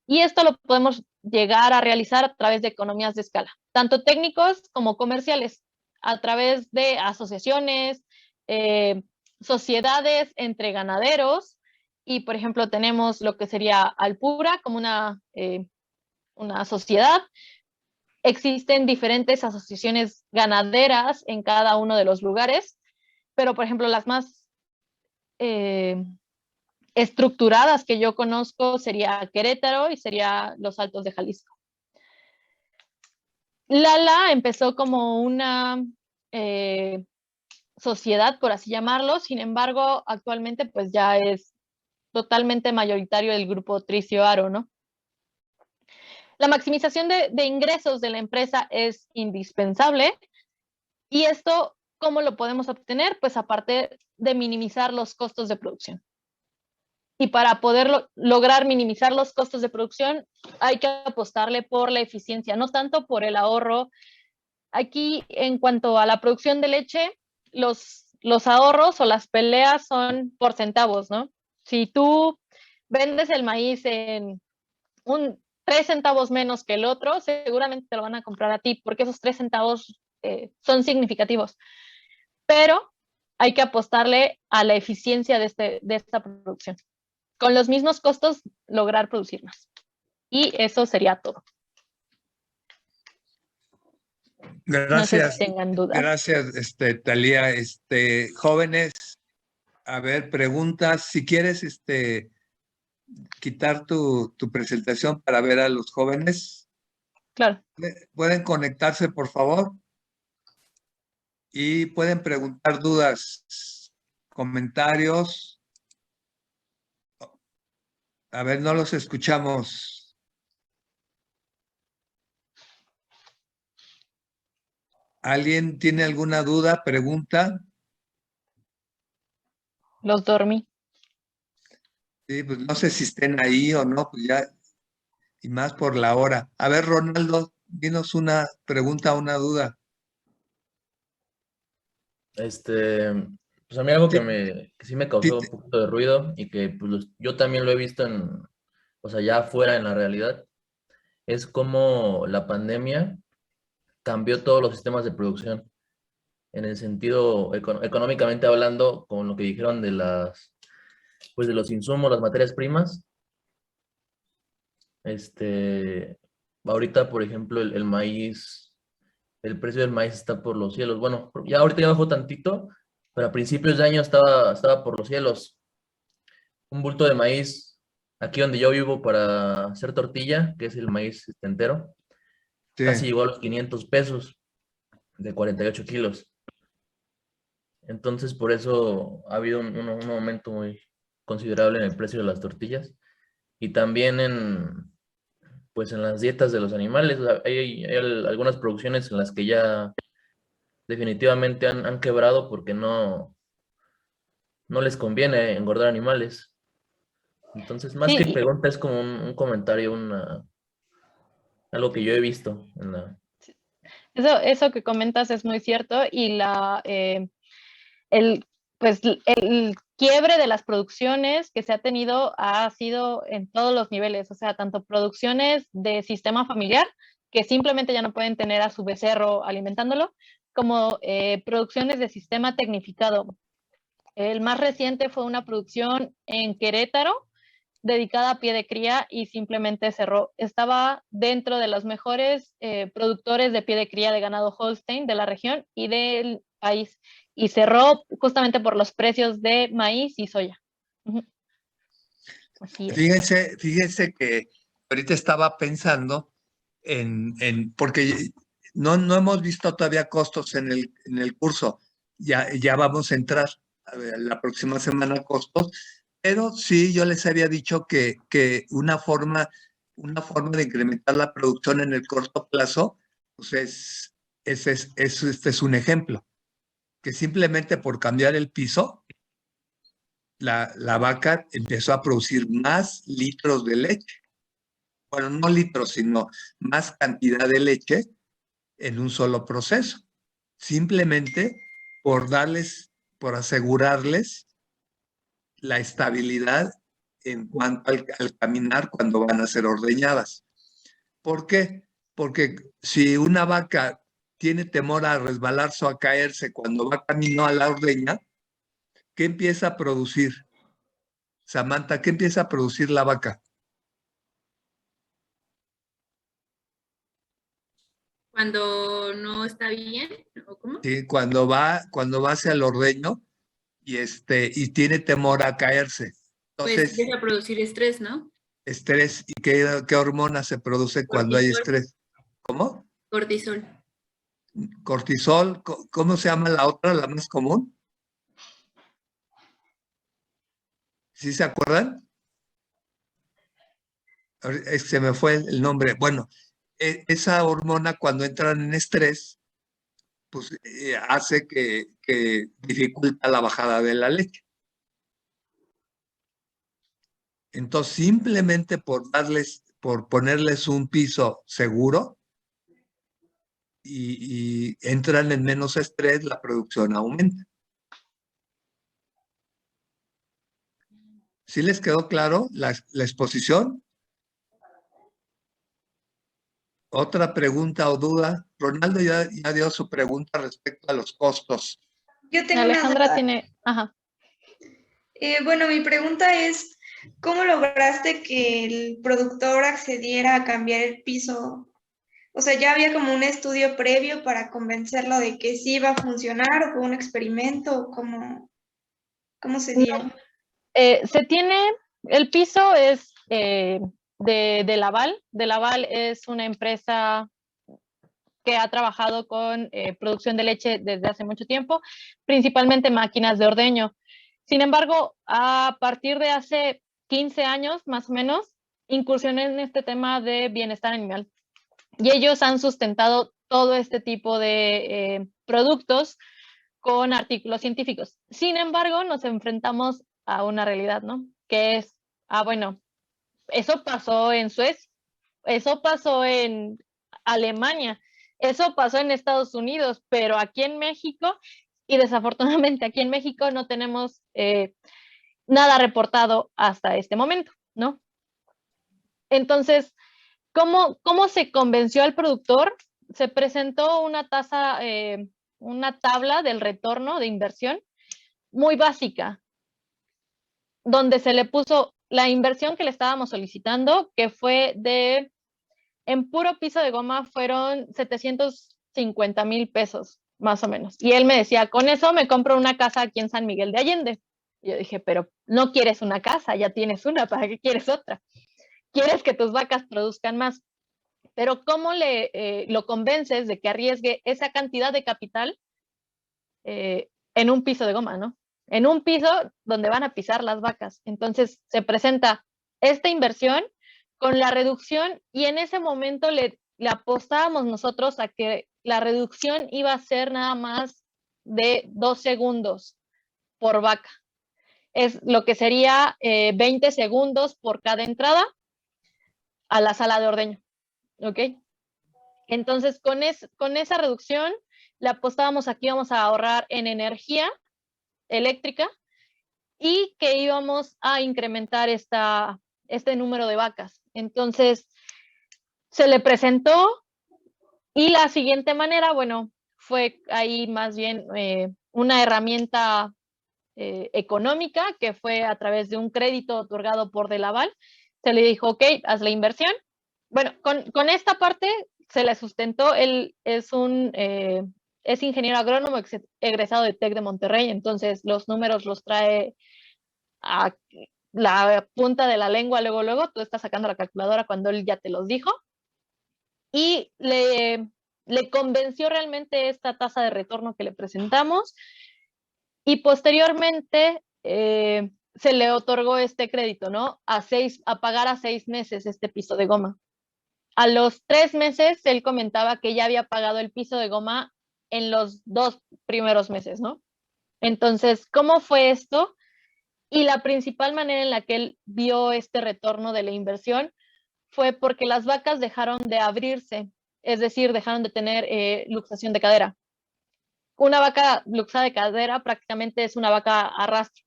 Speaker 7: y esto lo podemos llegar a realizar a través de economías de escala, tanto técnicos como comerciales, a través de asociaciones, sociedades entre ganaderos, y por ejemplo tenemos lo que sería Alpura como una sociedad. Existen diferentes asociaciones ganaderas en cada uno de los lugares, pero por ejemplo las más estructuradas que yo conozco sería Querétaro y sería Los Altos de Jalisco. Lala empezó como una sociedad, por así llamarlo, sin embargo, actualmente pues ya es totalmente mayoritario el grupo Tricio Aro, ¿no? La maximización de ingresos de la empresa es indispensable, y esto, ¿cómo lo podemos obtener? Pues aparte de minimizar los costos de producción. Y para poder lograr minimizar los costos de producción, hay que apostarle por la eficiencia, no tanto por el ahorro. Aquí, en cuanto a la producción de leche, los ahorros o las peleas son por centavos, ¿no? Si tú vendes el maíz en 3 centavos menos que el otro, seguramente te lo van a comprar a ti, porque esos 3 centavos son significativos. Pero hay que apostarle a la eficiencia de esta producción. Con los mismos costos, lograr producir más. Y eso sería todo.
Speaker 2: Gracias.
Speaker 7: No sé si tengan dudas.
Speaker 2: Gracias, Thalía. Jóvenes, a ver, preguntas. Si quieres, quitar tu presentación para ver a los jóvenes.
Speaker 7: Claro.
Speaker 2: ¿Pueden conectarse, por favor? Y pueden preguntar dudas, comentarios. A ver, no los escuchamos. ¿Alguien tiene alguna duda, pregunta?
Speaker 7: Los dormí.
Speaker 2: Sí, pues no sé si estén ahí o no, pues ya, y más por la hora. A ver, Ronaldo, dinos una pregunta, una duda.
Speaker 9: Pues a mí algo
Speaker 2: Sí,
Speaker 9: que sí me
Speaker 2: sí,
Speaker 9: causó un poquito de ruido y que pues, yo también lo he visto o sea, ya afuera en la realidad, es cómo la pandemia cambió todos los sistemas de producción, en el sentido económicamente hablando, con lo que dijeron pues de los insumos, las materias primas. Ahorita, por ejemplo, el maíz, el precio del maíz está por los cielos. Bueno, ya ahorita ya bajó tantito, pero a principios de año estaba por los cielos. Un bulto de maíz, aquí donde yo vivo para hacer tortilla, que es el maíz entero,
Speaker 2: sí.
Speaker 9: casi llegó a los 500 pesos de 48 kilos. Entonces, por eso ha habido un aumento muy considerable en el precio de las tortillas. Y también pues en las dietas de los animales. O sea, hay algunas producciones en las que ya definitivamente han quebrado porque no les conviene engordar animales. Entonces, más que
Speaker 7: Sí,
Speaker 9: pregunta, es como un comentario, algo que yo he visto en la...
Speaker 7: eso que comentas es muy cierto y el, pues, el quiebre de las producciones que se ha tenido ha sido en todos los niveles, o sea, tanto producciones de sistema familiar, que simplemente ya no pueden tener a su becerro alimentándolo, como producciones de sistema tecnificado. El más reciente fue una producción en Querétaro dedicada a pie de cría y simplemente cerró. Estaba dentro de los mejores productores de pie de cría de ganado Holstein de la región y del país. Y cerró justamente por los precios de maíz y soya. Así es.
Speaker 2: Fíjense que ahorita estaba pensando porque no hemos visto todavía costos en el curso. Ya vamos a entrar la próxima semana costos, pero sí yo les había dicho que una forma de incrementar la producción en el corto plazo, pues este es un ejemplo, que simplemente por cambiar el piso, la vaca empezó a producir más litros de leche. Bueno, no litros, sino más cantidad de leche en un solo proceso. Simplemente por asegurarles la estabilidad en cuanto al caminar cuando van a ser ordeñadas. ¿Por qué? Porque si una vaca tiene temor a resbalarse o a caerse cuando va camino a la ordeña, ¿qué empieza a producir? Samantha, ¿qué empieza a producir la vaca?
Speaker 10: Cuando no está bien, ¿o cómo?
Speaker 2: ¿Sí? Cuando va hacia el ordeño y tiene temor a caerse.
Speaker 10: Pues
Speaker 2: Entonces,
Speaker 10: empieza a producir estrés, ¿no?
Speaker 2: estrés, ¿y qué hormona se produce cuando hay
Speaker 10: Cortisol.
Speaker 2: estrés? ¿Cómo?
Speaker 10: Cortisol.
Speaker 2: Cortisol, ¿cómo se llama la otra, la más común? ¿Sí se acuerdan? Se me fue el nombre. Bueno, esa hormona cuando entran en estrés, pues hace que dificulta la bajada de la leche. Entonces, simplemente por ponerles un piso seguro y entran en menos estrés, la producción aumenta. ¿Sí les quedó claro la exposición? Otra pregunta o duda. Ronaldo ya dio su pregunta respecto a los costos.
Speaker 8: Yo tengo
Speaker 7: Alejandra
Speaker 8: una duda.
Speaker 7: tiene, ajá.
Speaker 8: Bueno, mi pregunta es, ¿cómo lograste que el productor accediera a cambiar el piso? O sea, ¿ya había como un estudio previo para convencerlo de que sí iba a funcionar o fue un experimento? ¿Cómo se dio?
Speaker 7: No, se tiene, el piso es de Laval. De Laval es una empresa que ha trabajado con producción de leche desde hace mucho tiempo, principalmente máquinas de ordeño. Sin embargo, a partir de hace 15 años, más o menos, incursioné en este tema de bienestar animal. Y ellos han sustentado todo este tipo de productos con artículos científicos. Sin embargo, nos enfrentamos a una realidad, ¿no? Que es, bueno, eso pasó en Suecia, eso pasó en Alemania, eso pasó en Estados Unidos, pero aquí en México, y desafortunadamente aquí en México no tenemos nada reportado hasta este momento, ¿no? Entonces, ¿cómo se convenció al productor? Se presentó una una tabla del retorno de inversión muy básica, donde se le puso la inversión que le estábamos solicitando, que fue en puro piso de goma fueron 750,000 pesos, más o menos. Y él me decía, con eso me compro una casa aquí en San Miguel de Allende. Y yo dije, pero no quieres una casa, ya tienes una, ¿para qué quieres otra? Quieres que tus vacas produzcan más. Pero ¿cómo lo convences de que arriesgue esa cantidad de capital en un piso de goma, ¿no? En un piso donde van a pisar las vacas. Entonces se presenta esta inversión con la reducción, y en ese momento le apostábamos nosotros a que la reducción iba a ser nada más de 2 segundos por vaca. Es lo que sería 20 segundos por cada entrada a la sala de ordeño. ¿Ok? Entonces, con esa reducción, le apostábamos a que íbamos a ahorrar en energía eléctrica y que íbamos a incrementar este número de vacas. Entonces, se le presentó y la siguiente manera, bueno, fue ahí más bien una herramienta económica que fue a través de un crédito otorgado por Delaval. Se le dijo, ok, haz la inversión. Bueno, con esta parte se le sustentó. Él es ingeniero agrónomo egresado de TEC de Monterrey, entonces los números los trae a la punta de la lengua luego, tú estás sacando la calculadora cuando él ya te los dijo, y le convenció realmente esta tasa de retorno que le presentamos, y posteriormente se le otorgó este crédito, ¿no? A pagar a 6 meses este piso de goma. A los 3 meses, él comentaba que ya había pagado el piso de goma en los 2 primeros meses, ¿no? Entonces, ¿cómo fue esto? Y la principal manera en la que él vio este retorno de la inversión fue porque las vacas dejaron de abrirse, es decir, dejaron de tener luxación de cadera. Una vaca luxada de cadera prácticamente es una vaca a rastro.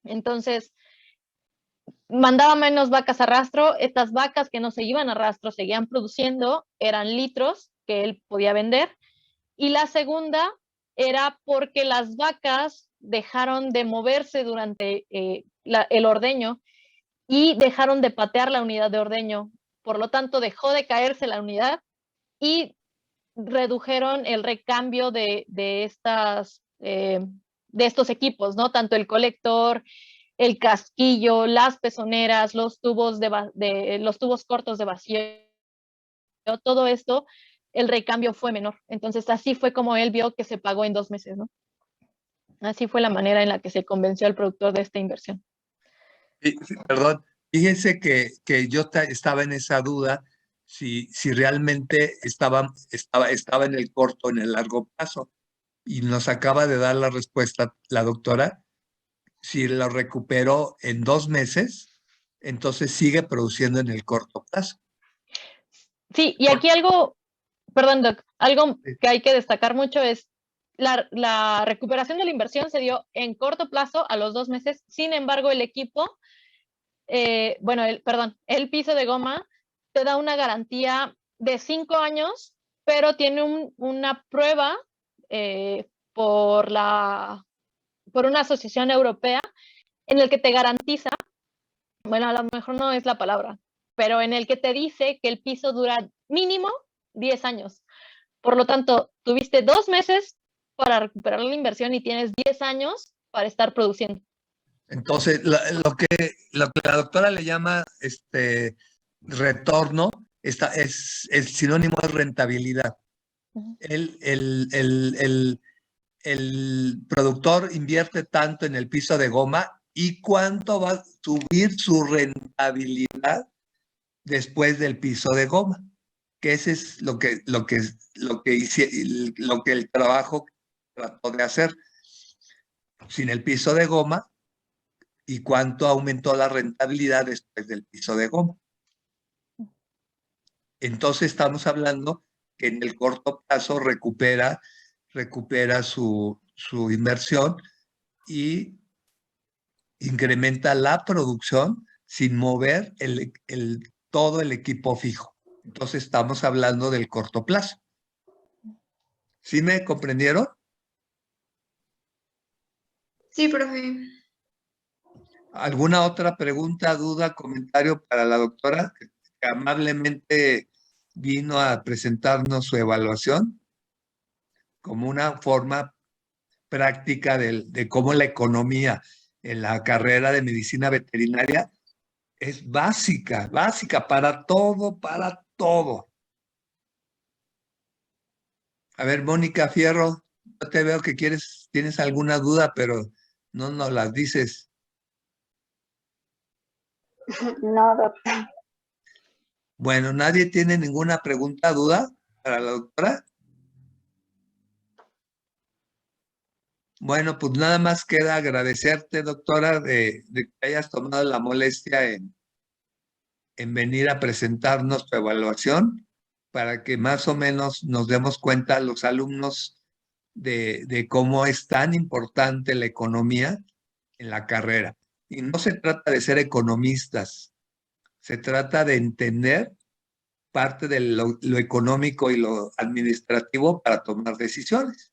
Speaker 7: Entonces, mandaba menos vacas a rastro. Estas vacas que no se iban a rastro seguían produciendo, eran litros que él podía vender. Y la segunda era porque las vacas dejaron de moverse durante el ordeño y dejaron de patear la unidad de ordeño. Por lo tanto, dejó de caerse la unidad y redujeron el recambio de estos equipos, ¿no? Tanto el colector, el casquillo, las pezoneras, los tubos cortos de vacío, todo esto, el recambio fue menor. Entonces, así fue como él vio que se pagó en 2 meses, ¿no? Así fue la manera en la que se convenció al productor de esta inversión.
Speaker 2: Sí, perdón, fíjense que yo estaba en esa duda si realmente estaba en el corto o en el largo plazo. Y nos acaba de dar la respuesta la doctora. Si lo recuperó en 2 meses, entonces sigue produciendo en el corto plazo.
Speaker 7: Sí, y aquí perdón, Doc, algo que hay que destacar mucho es la recuperación de la inversión se dio en corto plazo a los 2 meses. Sin embargo, el equipo, el piso de goma te da una garantía de 5 años, pero tiene una prueba por una asociación europea en el que te garantiza, bueno, a lo mejor no es la palabra, pero en el que te dice que el piso dura mínimo 10 años. Por lo tanto, tuviste 2 meses para recuperar la inversión y tienes 10 años para estar produciendo.
Speaker 2: Entonces, lo que la doctora le llama retorno es el sinónimo de rentabilidad.
Speaker 7: Uh-huh.
Speaker 2: El productor invierte tanto en el piso de goma y cuánto va a subir su rentabilidad después del piso de goma, que ese es lo que el trabajo trató de hacer. Sin el piso de goma, y cuánto aumentó la rentabilidad después del piso de goma. Entonces estamos hablando que en el corto plazo recupera su inversión y incrementa la producción sin mover todo el equipo fijo. Entonces estamos hablando del corto plazo. ¿Sí me comprendieron?
Speaker 8: Sí, profe.
Speaker 2: ¿Alguna otra pregunta, duda, comentario para la doctora que amablemente vino a presentarnos su evaluación como una forma práctica de cómo la economía en la carrera de medicina veterinaria es básica para todo, para todo? A ver, Mónica Fierro, yo te veo que tienes alguna duda, pero no nos las dices.
Speaker 11: No, doctor.
Speaker 2: Bueno, ¿nadie tiene ninguna pregunta, duda para la doctora? Bueno, pues nada más queda agradecerte, doctora, de que hayas tomado la molestia en venir a presentarnos tu evaluación para que más o menos nos demos cuenta los alumnos de cómo es tan importante la economía en la carrera. Y no se trata de ser economistas, se trata de entender parte de lo económico y lo administrativo para tomar decisiones.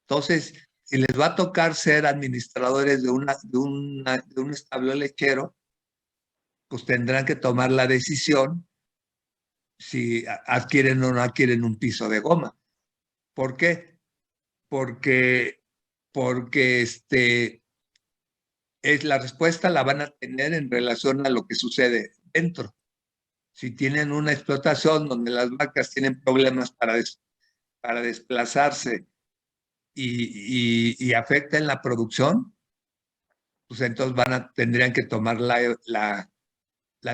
Speaker 2: Entonces, si les va a tocar ser administradores de un establo lechero, pues tendrán que tomar la decisión si adquieren o no adquieren un piso de goma. ¿Por qué? Porque la respuesta la van a tener en relación a lo que sucede dentro. Si tienen una explotación donde las vacas tienen problemas para desplazarse y afectan la producción, pues entonces tendrían que tomar la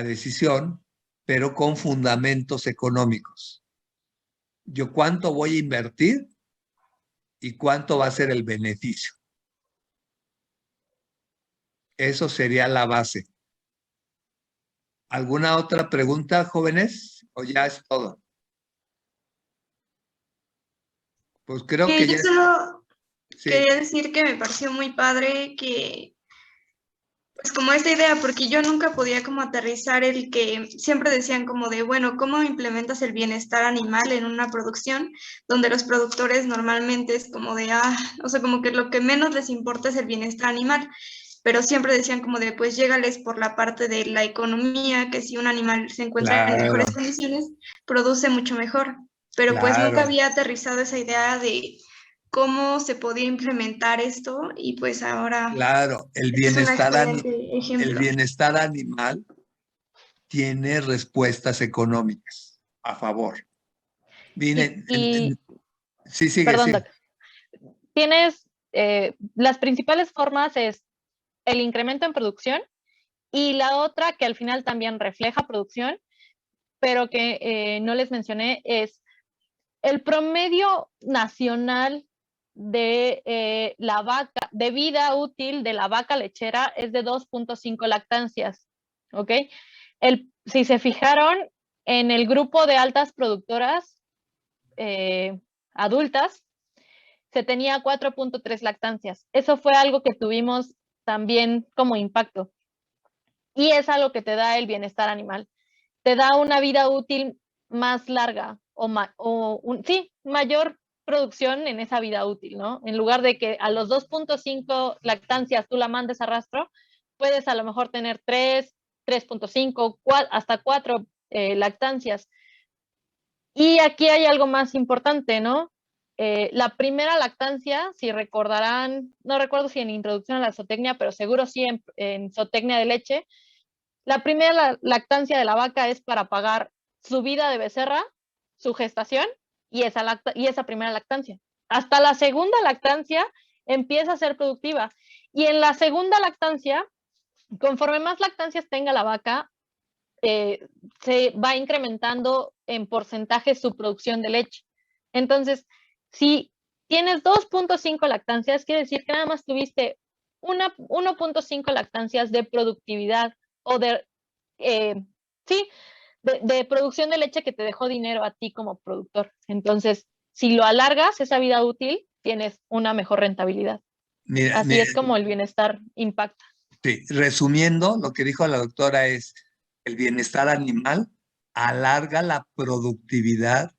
Speaker 2: decisión, pero con fundamentos económicos. Yo cuánto voy a invertir y cuánto va a ser el beneficio. Eso sería la base. ¿Alguna otra pregunta, jóvenes? ¿O ya es todo? Pues creo que
Speaker 8: yo
Speaker 2: ya...
Speaker 8: solo
Speaker 2: Sí.
Speaker 8: quería decir que me pareció muy padre que, pues como esta idea, porque yo nunca podía como aterrizar el que siempre decían como de, bueno, ¿cómo implementas el bienestar animal en una producción donde los productores normalmente es como de, o sea, como que lo que menos les importa es el bienestar animal? Pero siempre decían como de, pues llégales por la parte de la economía, que si un animal se encuentra en mejores condiciones, produce mucho mejor. Pero pues nunca había aterrizado esa idea de cómo se podía implementar esto y pues ahora
Speaker 2: Claro, el
Speaker 8: es un
Speaker 2: bienestar
Speaker 8: excelente ejemplo.
Speaker 2: animal tiene respuestas económicas a favor. Miren, sí, sigue,
Speaker 7: perdón,
Speaker 2: sí.
Speaker 7: Doc. Tienes, las principales formas es el incremento en producción y la otra que al final también refleja producción, pero que no les mencioné, es el promedio nacional de la vaca, de vida útil de la vaca lechera es de 2.5 lactancias, ¿ok? Si se fijaron en el grupo de altas productoras adultas, se tenía 4.3 lactancias. Eso fue algo que tuvimos también como impacto. Y es algo que te da el bienestar animal. Te da una vida útil más larga mayor producción en esa vida útil, ¿no? En lugar de que a los 2.5 lactancias tú la mandes a rastro, puedes a lo mejor tener 3, 3.5, hasta 4 lactancias. Y aquí hay algo más importante, ¿no? La primera lactancia, si recordarán, no recuerdo si en introducción a la zootecnia, pero seguro sí en zootecnia de leche, la primera lactancia de la vaca es para pagar su vida de becerra, su gestación y esa primera lactancia. Hasta la segunda lactancia empieza a ser productiva. Y en la segunda lactancia, conforme más lactancias tenga la vaca, se va incrementando en porcentaje su producción de leche. Entonces, si tienes 2.5 lactancias, quiere decir que nada más tuviste 1.5 lactancias de productividad o de producción de leche que te dejó dinero a ti como productor. Entonces, si lo alargas, esa vida útil, tienes una mejor rentabilidad. Así es como el bienestar impacta.
Speaker 2: Sí, resumiendo, lo que dijo la doctora es, el bienestar animal alarga la productividad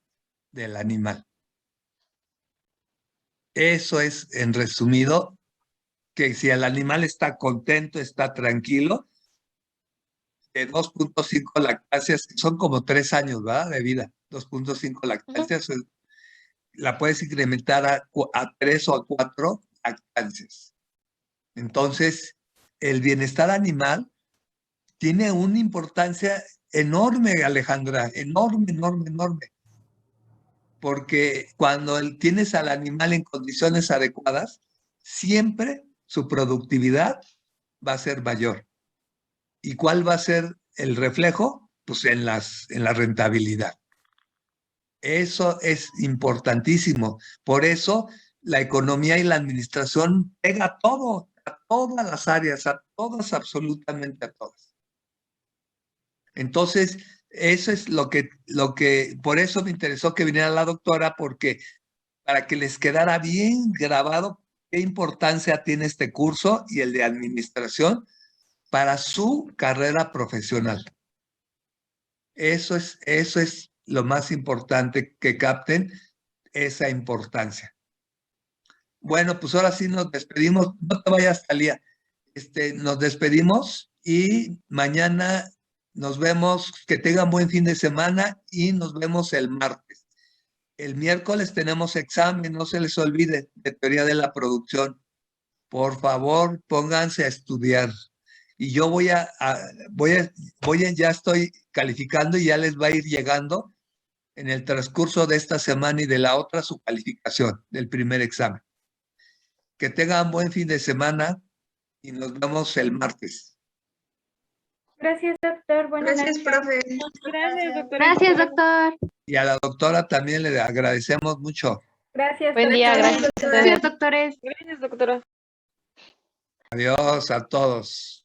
Speaker 2: del animal. Eso es, en resumido, que si el animal está contento, está tranquilo, de 2.5 lactancias, son como 3 años, ¿verdad? De vida. 2.5 lactancias, la puedes incrementar a 3 o a 4 lactancias. Entonces, el bienestar animal tiene una importancia enorme, Alejandra, enorme, enorme, enorme. Porque cuando tienes al animal en condiciones adecuadas, siempre su productividad va a ser mayor. ¿Y cuál va a ser el reflejo? pues en la rentabilidad. Eso es importantísimo. Por eso la economía y la administración pega a todo, a todas las áreas, a todas, absolutamente a todas. Entonces, eso es lo que, por eso me interesó que viniera la doctora, porque para que les quedara bien grabado qué importancia tiene este curso y el de administración para su carrera profesional. Eso es lo más importante, que capten esa importancia. Bueno, pues ahora sí nos despedimos. No te vayas, Talía. Nos despedimos y mañana nos vemos. Que tengan buen fin de semana y nos vemos el martes. El miércoles tenemos examen, no se les olvide, de teoría de la producción. Por favor, pónganse a estudiar. Y yo ya estoy calificando y ya les va a ir llegando en el transcurso de esta semana y de la otra su calificación del primer examen. Que tengan buen fin de semana y nos vemos el martes.
Speaker 11: Gracias, doctor. Buenas
Speaker 8: Gracias, profe.
Speaker 6: Gracias, doctor.
Speaker 5: Gracias, doctor.
Speaker 2: Y a la doctora también le agradecemos mucho.
Speaker 11: Gracias.
Speaker 7: Buen día,
Speaker 11: doctora.
Speaker 7: gracias.
Speaker 5: Gracias, doctores.
Speaker 6: Gracias, doctora.
Speaker 2: Adiós a todos.